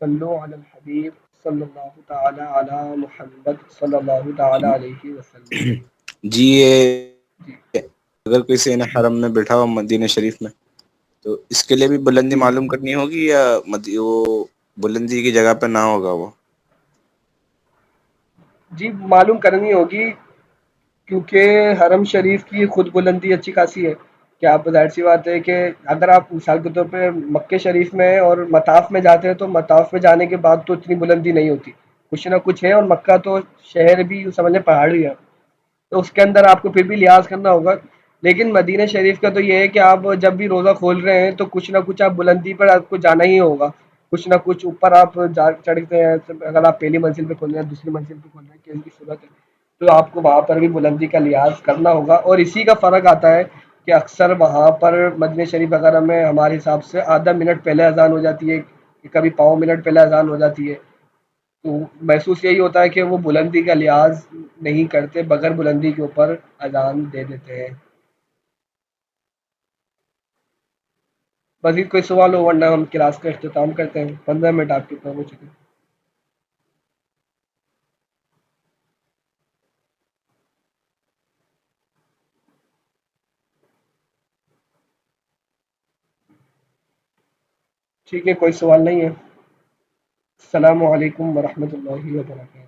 صلو علی الحبیب صلی اللہ تعالی علی محمد صلی اللہ تعالی علیہ وسلم. جی یہ جی اگر کسی نے حرم میں بیٹھا ہو مدینہ شریف میں تو اس کے لیے بھی بلندی معلوم کرنی ہوگی یا وہ بلندی کی جگہ پہ نہ ہوگا وہ؟ جی معلوم کرنی ہوگی، کیونکہ حرم شریف کی خود بلندی اچھی خاصی ہے کہ آپ ظاہر سی بات ہے کہ اگر آپ مثال کے طور پہ مکہ شریف میں اور مطاف میں جاتے ہیں تو مطاف میں جانے کے بعد تو اتنی بلندی نہیں ہوتی، کچھ نہ کچھ ہے، اور مکہ تو شہر بھی سمجھے پہاڑی ہے، تو اس کے اندر آپ کو پھر بھی لحاظ کرنا ہوگا۔ لیکن مدینہ شریف کا تو یہ ہے کہ آپ جب بھی روزہ کھول رہے ہیں تو کچھ نہ کچھ آپ بلندی پر آپ کو جانا ہی ہوگا، کچھ نہ کچھ اوپر آپ چڑھتے ہیں، اگر آپ پہلی منزل پہ کھول رہے ہیں، دوسری منزل پہ کھول رہے ہیں، کسی کی صورت ہے تو آپ کو وہاں پر بھی بلندی کا لحاظ کرنا ہوگا، اور اسی کا فرق آتا ہے کہ اکثر وہاں پر مدینہ شریف وغیرہ میں ہمارے حساب سے آدھا منٹ پہلے اذان ہو جاتی ہے، کبھی پاؤں منٹ پہلے اذان ہو جاتی ہے، تو محسوس یہی ہوتا ہے کہ وہ بلندی کا لحاظ نہیں کرتے، بغیر بلندی کے اوپر اذان دے دیتے ہیں۔ مزید کوئی سوال ہو ورنہ ہم کلاس کا اختتام کرتے ہیں، 15 منٹ آپ کے اوپر ہو چکے ہیں۔ ٹھیک ہے، کوئی سوال نہیں ہے۔ السلام علیکم ورحمۃ اللہ وبرکاتہ۔